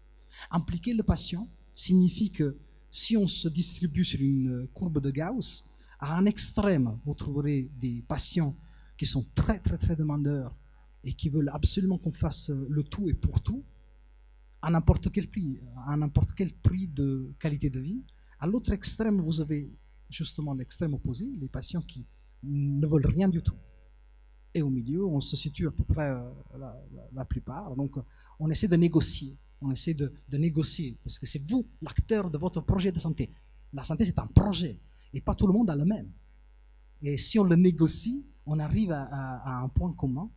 Speaker 4: Impliquer le patient signifie que si on se distribue sur une courbe de Gauss, à un extrême, vous trouverez des patients qui sont très très très demandeurs et qui veulent absolument qu'on fasse le tout et pour tout, à n'importe quel prix de qualité de vie. À l'autre extrême, vous avez justement l'extrême opposé, les patients qui ne veulent rien du tout. Et au milieu, on se situe à peu près la plupart. Donc, on essaie de négocier. On essaie de négocier, parce que c'est vous l'acteur de votre projet de santé. La santé, c'est un projet, et pas tout le monde a le même. Et si on le négocie, on arrive à un point commun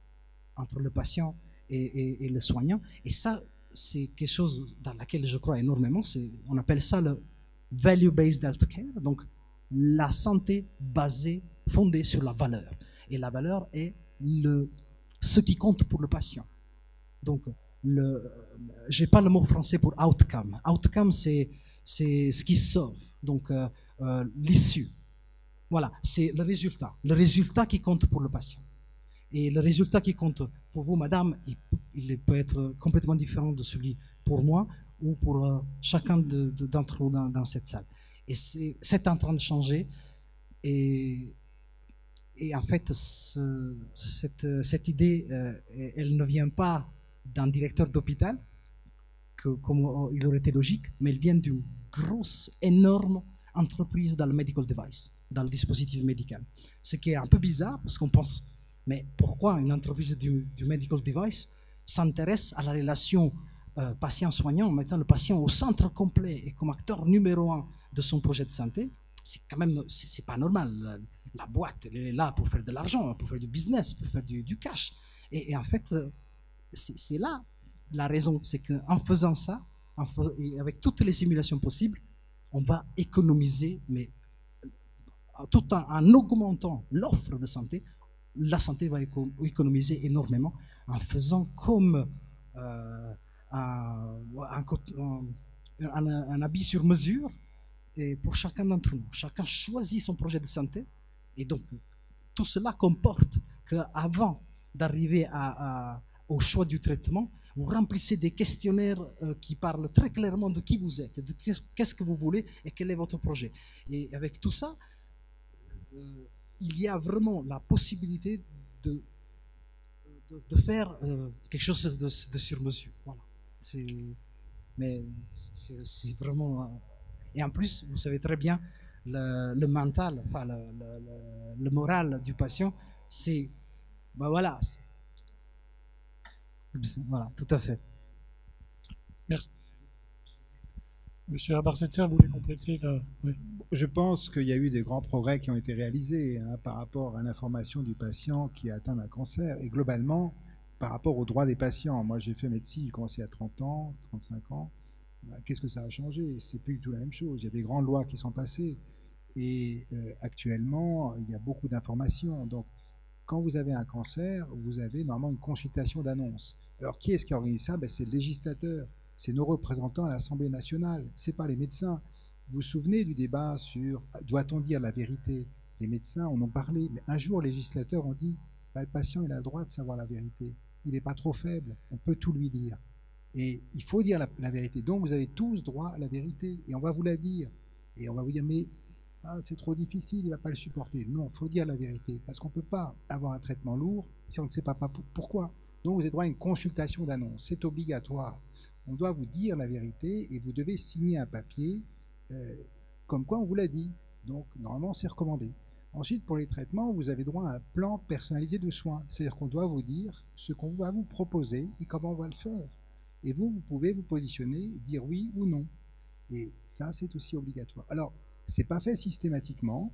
Speaker 4: entre le patient et le soignant. Et ça, c'est quelque chose dans laquelle je crois énormément. On appelle ça le value-based healthcare, donc la santé basée, fondée sur la valeur. Et la valeur est ce qui compte pour le patient. Donc, je n'ai pas le mot français pour outcome. Outcome, c'est ce qui sort, donc l'issue. Voilà, c'est le résultat qui compte pour le patient. Et le résultat qui compte pour vous, madame, il peut être complètement différent de celui pour moi ou pour chacun d'entre vous dans cette salle. Et c'est en train de changer. Et en fait, cette idée, elle ne vient pas d'un directeur d'hôpital, comme il aurait été logique, mais elle vient d'une grosse, énorme entreprise dans le medical device, dans le dispositif médical. Ce qui est un peu bizarre, parce qu'on pense, mais pourquoi une entreprise du medical device s'intéresse à la relation patient-soignant en mettant le patient au centre complet et comme acteur numéro 1 de son projet de santé? C'est quand même, c'est pas normal. La boîte, elle est là pour faire de l'argent, pour faire du business, pour faire du cash. Et en fait, c'est là la raison. C'est qu'en faisant ça, et avec toutes les simulations possibles, on va économiser, mais tout en augmentant l'offre de santé, la santé va économiser énormément en faisant comme un habit sur mesure. Et pour chacun d'entre nous, chacun choisit son projet de santé, et donc tout cela comporte qu'avant d'arriver au choix du traitement, vous remplissez des questionnaires qui parlent très clairement de qui vous êtes, de qu'est-ce que vous voulez et quel est votre projet. Et avec tout ça, il y a vraiment la possibilité de faire quelque chose de sur mesure. Voilà. Mais c'est vraiment... Et en plus, vous savez très bien, le mental, enfin le moral du patient, c'est, ben voilà, tout à fait.
Speaker 1: Merci. Monsieur Abarsetser, vous voulez compléter là? Oui.
Speaker 3: Je pense qu'il y a eu des grands progrès qui ont été réalisés par rapport à l'information du patient qui est atteint d'un cancer et globalement par rapport aux droits des patients. Moi, j'ai fait médecine, j'ai commencé à 30 ans, 35 ans. Qu'est-ce que ça a changé? C'est plus du tout la même chose. Il y a des grandes lois qui sont passées et actuellement, il y a beaucoup d'informations. Donc, quand vous avez un cancer, vous avez normalement une consultation d'annonce. Alors, qui est-ce qui organise ça? C'est le législateur, c'est nos représentants à l'Assemblée nationale, c'est pas les médecins. Vous vous souvenez du débat sur doit-on dire la vérité? Les médecins en ont parlé, mais un jour, les législateurs ont dit le patient, il a le droit de savoir la vérité. Il n'est pas trop faible, on peut tout lui dire. Et il faut dire la vérité. Donc, vous avez tous droit à la vérité, et on va vous la dire. Et on va vous dire, mais c'est trop difficile, il ne va pas le supporter. Non, il faut dire la vérité, parce qu'on ne peut pas avoir un traitement lourd si on ne sait pas pourquoi. Donc vous avez droit à une consultation d'annonce, c'est obligatoire. On doit vous dire la vérité et vous devez signer un papier comme quoi on vous l'a dit. Donc normalement c'est recommandé. Ensuite, pour les traitements, vous avez droit à un plan personnalisé de soins. C'est-à-dire qu'on doit vous dire ce qu'on va vous proposer et comment on va le faire. Et vous pouvez vous positionner, dire oui ou non. Et ça, c'est aussi obligatoire. Alors, c'est pas fait systématiquement.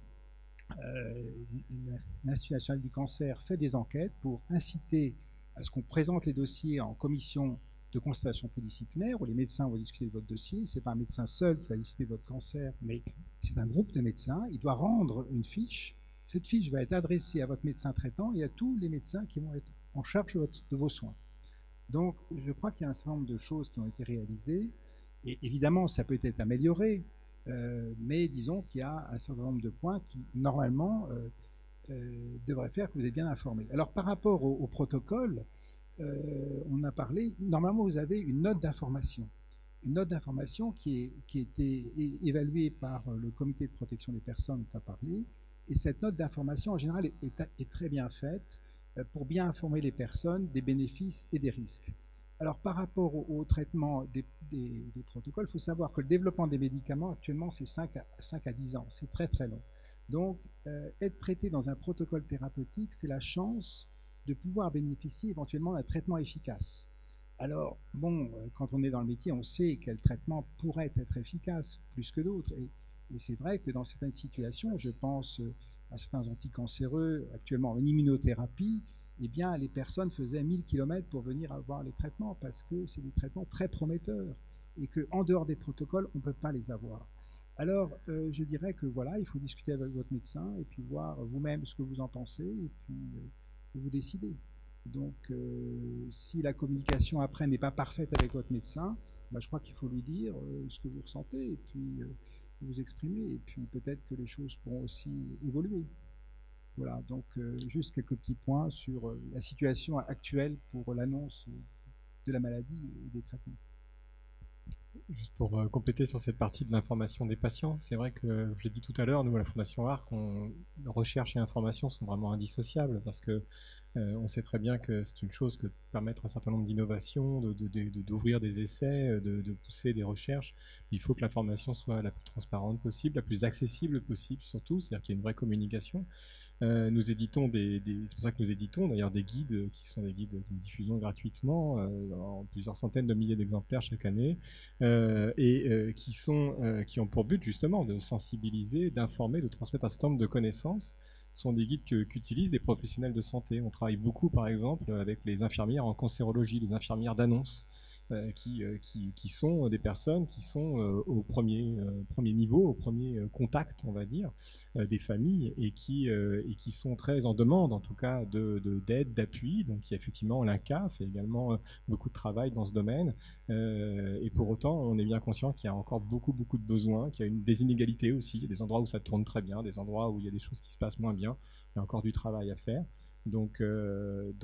Speaker 3: L'Institut national du cancer fait des enquêtes pour inciter à ce qu'on présente les dossiers en commission de constatation pluridisciplinaire où les médecins vont discuter de votre dossier. C'est pas un médecin seul qui va discuter de votre cancer, mais c'est un groupe de médecins. Il doit rendre une fiche. Cette fiche va être adressée à votre médecin traitant et à tous les médecins qui vont être en charge de vos soins. Donc, je crois qu'il y a un certain nombre de choses qui ont été réalisées. Et évidemment, ça peut être amélioré. Mais disons qu'il y a un certain nombre de points qui, normalement, devraient faire que vous êtes bien informé. Alors, par rapport au protocole, on a parlé, normalement, vous avez une note d'information. Une note d'information qui a été évaluée par le comité de protection des personnes dont on a parlé. Et cette note d'information, en général, est très bien faite pour bien informer les personnes des bénéfices et des risques. Alors, par rapport au traitement des protocoles, il faut savoir que le développement des médicaments, actuellement, c'est 5 à 10 ans. C'est très, très long. Donc, être traité dans un protocole thérapeutique, c'est la chance de pouvoir bénéficier éventuellement d'un traitement efficace. Alors, bon, quand on est dans le métier, on sait quel traitement pourrait être efficace, plus que d'autres. Et c'est vrai que dans certaines situations, je pense à certains anticancéreux, actuellement en immunothérapie, eh bien, les personnes faisaient 1000 km pour venir avoir les traitements parce que c'est des traitements très prometteurs et qu'en dehors des protocoles, on ne peut pas les avoir. Alors, je dirais que voilà, il faut discuter avec votre médecin et puis voir vous-même ce que vous en pensez et puis vous décidez. Donc, si la communication après n'est pas parfaite avec votre médecin, je crois qu'il faut lui dire ce que vous ressentez et puis vous exprimer et puis peut-être que les choses pourront aussi évoluer. Voilà, donc juste quelques petits points sur la situation actuelle pour l'annonce de la maladie et des traitements.
Speaker 2: Juste pour compléter sur cette partie de l'information des patients, c'est vrai que, je l'ai dit tout à l'heure, nous à la Fondation ARC, recherche et information sont vraiment indissociables parce que on sait très bien que c'est une chose que de permettre un certain nombre d'innovations, d'ouvrir des essais, de pousser des recherches. Il faut que l'information soit la plus transparente possible, la plus accessible possible surtout, c'est-à-dire qu'il y ait une vraie communication. Nous éditons c'est pour ça que nous éditons d'ailleurs des guides qui sont des guides que nous diffusons gratuitement en plusieurs centaines de milliers d'exemplaires chaque année qui ont pour but justement de sensibiliser, d'informer, de transmettre un certain nombre de connaissances. Ce sont des guides qu'utilisent des professionnels de santé. On travaille beaucoup par exemple avec les infirmières en cancérologie, les infirmières d'annonce. Qui sont des personnes qui sont au premier niveau, au premier contact, on va dire, des familles et qui sont très en demande, en tout cas, d'aide, d'appui. Donc, il y a effectivement l'INCa fait également beaucoup de travail dans ce domaine. Et pour autant, on est bien conscient qu'il y a encore beaucoup de besoins, qu'il y a des inégalités aussi. Il y a des endroits où ça tourne très bien, des endroits où il y a des choses qui se passent moins bien. Il y a encore du travail à faire. Donc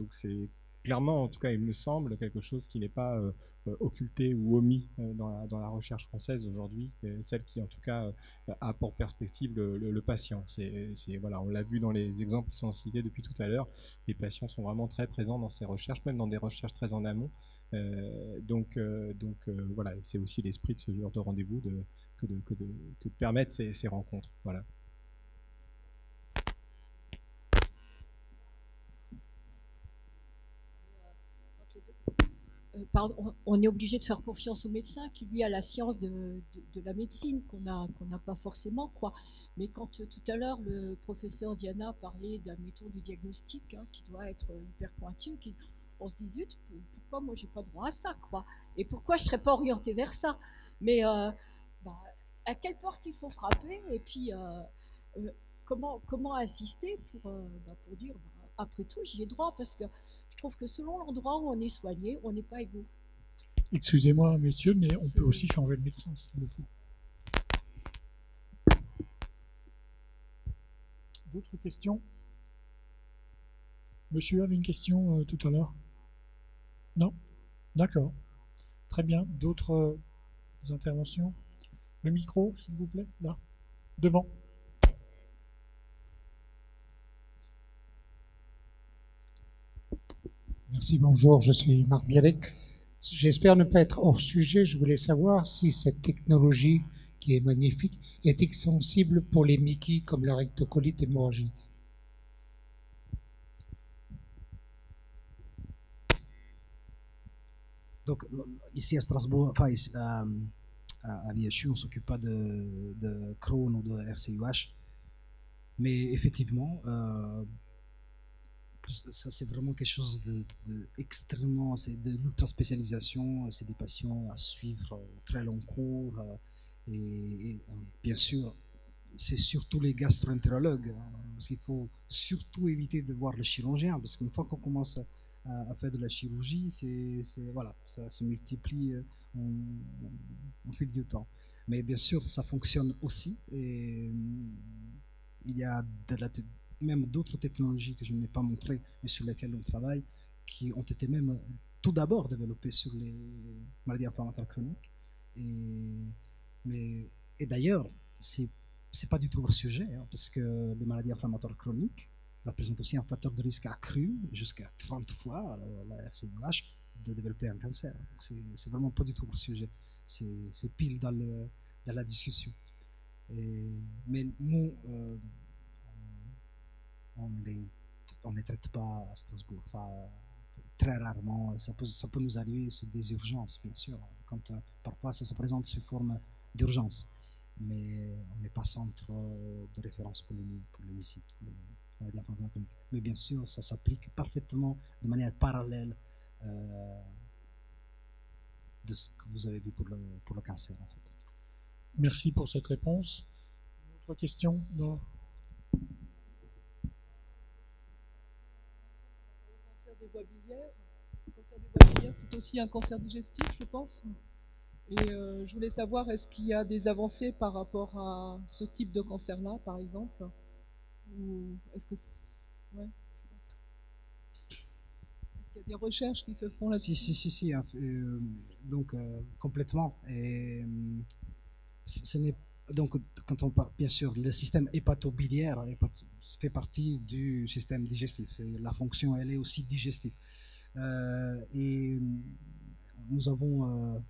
Speaker 2: c'est clairement, en tout cas, il me semble, quelque chose qui n'est pas occulté ou omis dans la recherche française aujourd'hui, celle qui, en tout cas, a pour perspective le patient. Voilà, on l'a vu dans les exemples qui sont cités depuis tout à l'heure, les patients sont vraiment très présents dans ces recherches, même dans des recherches très en amont. Voilà, c'est aussi l'esprit de ce genre de rendez-vous que de permettre ces rencontres. Voilà.
Speaker 8: on est obligé de faire confiance au médecin qui lui a la science de la médecine qu'on n'a pas forcément, quoi. Mais quand tout à l'heure le professeur Diana parlait d'un méthode du diagnostic, hein, qui doit être hyper pointu, on se dit zut, pourquoi moi j'ai pas droit à ça, quoi. Et pourquoi je serais pas orientée vers ça. Mais à quelle porte il faut frapper, et puis comment assister pour dire après tout j'y ai droit, parce que je trouve que selon l'endroit où on est soigné, on n'est pas égaux.
Speaker 1: Excusez-moi, messieurs, mais on peut aussi changer de médecin s'il le faut. D'autres questions? Monsieur avait une question tout à l'heure? Non? D'accord. Très bien. D'autres interventions? Le micro, s'il vous plaît, là, devant.
Speaker 9: Merci, bonjour, je suis Marc Bialek. J'espère ne pas être hors sujet. Je voulais savoir si cette technologie, qui est magnifique, est extensible pour les MICI comme la rectocolite hémorragique.
Speaker 4: Donc, ici à Strasbourg, enfin, ici, à l'IHU, on ne s'occupe pas de Crohn ou de RCUH. Mais effectivement, ça c'est vraiment quelque chose d'extrêmement, c'est de l'ultra spécialisation, c'est des patients à suivre au très long cours, et bien sûr c'est surtout les gastro-entérologues, hein, parce qu'il faut surtout éviter de voir le chirurgien, parce qu'une fois qu'on commence à faire de la chirurgie, voilà, ça se multiplie au fil du temps. Mais bien sûr ça fonctionne aussi, et il y a même d'autres technologies que je n'ai pas montrées, mais sur lesquelles on travaille, qui ont été même tout d'abord développées sur les maladies inflammatoires chroniques. Et d'ailleurs, c'est pas du tout hors sujet, hein, parce que les maladies inflammatoires chroniques représentent aussi un facteur de risque accru, jusqu'à 30 fois la RCUH, de développer un cancer. C'est vraiment pas du tout hors sujet. C'est pile dans la discussion. Mais nous, on les traite pas à Strasbourg. Enfin, très rarement. Ça peut nous arriver sur des urgences, bien sûr. Quand parfois ça se présente sous forme d'urgence. Mais on n'est pas centre de référence pour les MICI, pour les maladies inflammatoires chroniques. Mais bien sûr, ça s'applique parfaitement de manière parallèle de ce que vous avez vu pour le cancer, en fait.
Speaker 1: Merci pour cette réponse. Autre question? Non.
Speaker 10: Des voies biliaires. Le cancer des voies biliaires, c'est aussi un cancer digestif, je pense. Et je voulais savoir, est-ce qu'il y a des avancées par rapport à ce type de cancer-là, par exemple? Ou est-ce que... Ouais. Est-ce qu'il y a des recherches qui se font là-dessus?
Speaker 4: Si. Donc, complètement. Et ce n'est donc, quand on parle, bien sûr, le système hépato-biliaire fait partie du système digestif. La fonction, elle est aussi digestive. Et nous avons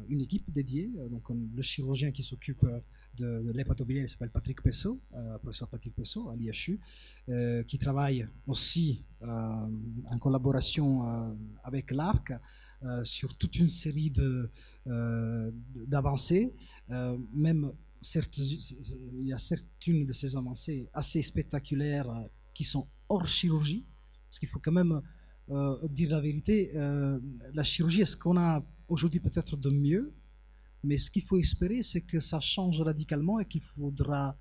Speaker 4: une équipe dédiée. Donc, le chirurgien qui s'occupe de l'hépato-biliaire, il s'appelle Patrick Pessot, professeur Patrick Pessot à l'IHU, qui travaille aussi en collaboration avec l'ARC sur toute une série d'avancées, même. Certes, il y a certaines de ces avancées assez spectaculaires qui sont hors chirurgie, parce qu'il faut quand même dire la vérité. La chirurgie est ce qu'on a aujourd'hui peut-être de mieux, mais ce qu'il faut espérer, c'est que ça change radicalement et qu'il faudra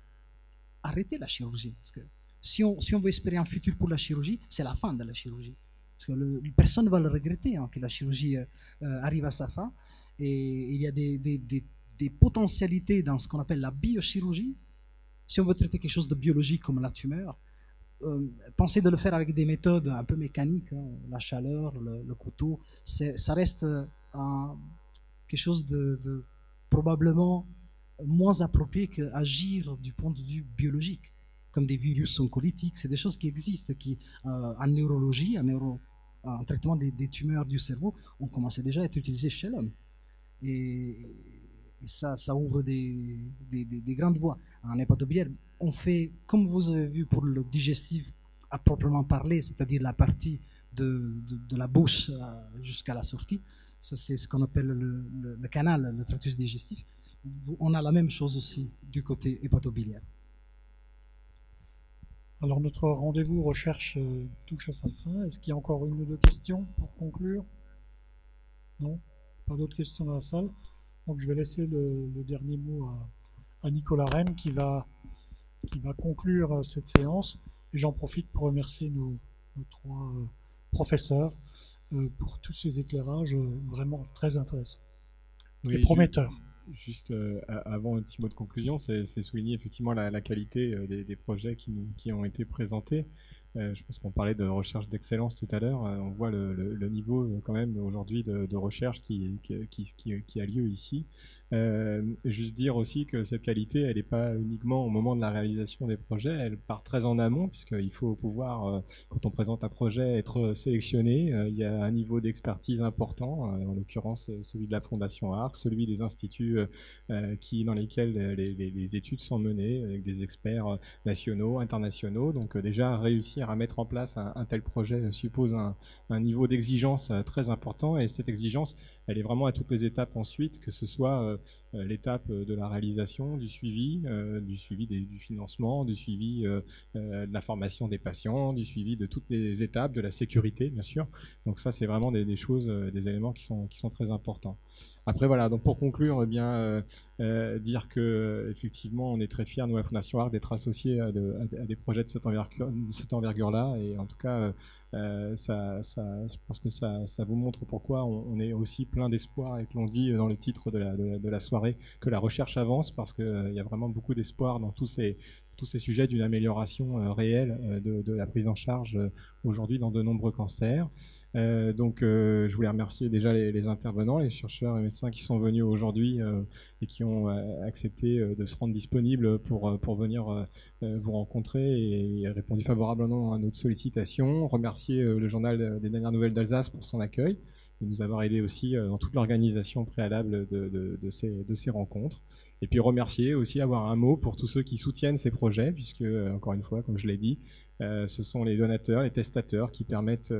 Speaker 4: arrêter la chirurgie. Parce que si on veut espérer un futur pour la chirurgie, c'est la fin de la chirurgie. Parce que personne ne va le regretter, hein, que la chirurgie arrive à sa fin. Et il y a des potentialités dans ce qu'on appelle la biochirurgie. Si on veut traiter quelque chose de biologique comme la tumeur, pensez de le faire avec des méthodes un peu mécaniques, hein, la chaleur, le couteau, ça reste quelque chose de probablement moins approprié qu'agir du point de vue biologique, comme des virus oncolytiques. C'est des choses qui existent, qui en neurologie, en traitement des tumeurs du cerveau, ont commencé déjà à être utilisées chez l'homme. Et ça ouvre des grandes voies. En hépato-biliaire, on fait, comme vous avez vu pour le digestif à proprement parler, c'est-à-dire la partie de la bouche jusqu'à la sortie, Ça, c'est ce qu'on appelle le canal, le tractus digestif. On a la même chose aussi du côté hépatobiliaire.
Speaker 1: Alors notre rendez-vous recherche touche à sa fin. Est-ce qu'il y a encore une ou deux questions pour conclure? Non? Pas d'autres questions dans la salle? Donc je vais laisser le dernier mot à Nicolas Rem qui va conclure cette séance. Et j'en profite pour remercier nos trois professeurs pour tous ces éclairages vraiment très intéressants et prometteurs.
Speaker 2: Juste avant un petit mot de conclusion, c'est souligner effectivement la qualité des projets qui ont été présentés. Je pense qu'on parlait de recherche d'excellence tout à l'heure. On voit le niveau quand même aujourd'hui de recherche qui a lieu ici. Juste dire aussi que cette qualité, elle n'est pas uniquement au moment de la réalisation des projets, elle part très en amont, puisqu'il faut pouvoir, quand on présente un projet, être sélectionné. Il y a un niveau d'expertise important, en l'occurrence celui de la Fondation ARC, celui des instituts dans lesquels les études sont menées, avec des experts nationaux, internationaux. Donc déjà, réussir à mettre en place un tel projet suppose un niveau d'exigence très important, et cette exigence, elle est vraiment à toutes les étapes ensuite, que ce soit l'étape de la réalisation, du suivi du financement, du suivi de la formation des patients, du suivi de toutes les étapes, de la sécurité bien sûr. Donc ça, c'est vraiment des choses, des éléments qui sont très importants. Après voilà, donc pour conclure, dire que effectivement on est très fiers, nous à la Fondation ARC, d'être associés à des projets de cette envergure-là, et en tout cas je pense que ça vous montre pourquoi on est aussi plein d'espoir, et que l'on dit dans le titre de la soirée que la recherche avance, parce qu'il y a vraiment beaucoup d'espoir dans tous ces sujets d'une amélioration réelle de la prise en charge aujourd'hui dans de nombreux cancers. Donc je voulais remercier déjà les intervenants, les chercheurs et médecins qui sont venus aujourd'hui et qui ont accepté de se rendre disponibles pour venir vous rencontrer, et répondu favorablement à notre sollicitation. Remercier le journal des dernières nouvelles d'Alsace pour son accueil et nous avoir aidé aussi dans toute l'organisation préalable de ces rencontres. Et puis remercier aussi, avoir un mot pour tous ceux qui soutiennent ces projets, puisque, encore une fois, comme je l'ai dit, ce sont les donateurs, les testateurs qui permettent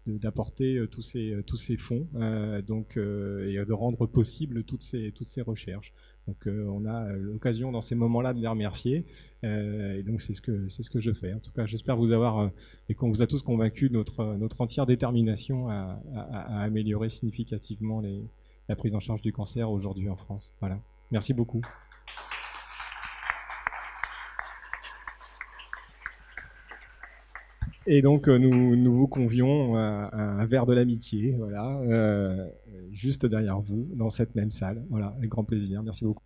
Speaker 2: d'apporter tous ces fonds et de rendre possible toutes ces recherches. Donc on a l'occasion dans ces moments-là de les remercier, et donc c'est ce que je fais. En tout cas, j'espère vous avoir et qu'on vous a tous convaincus de notre entière détermination à améliorer significativement la prise en charge du cancer aujourd'hui en France. Voilà. Merci beaucoup. Et donc nous vous convions à un verre de l'amitié, voilà, juste derrière vous, dans cette même salle. Voilà, avec grand plaisir. Merci beaucoup.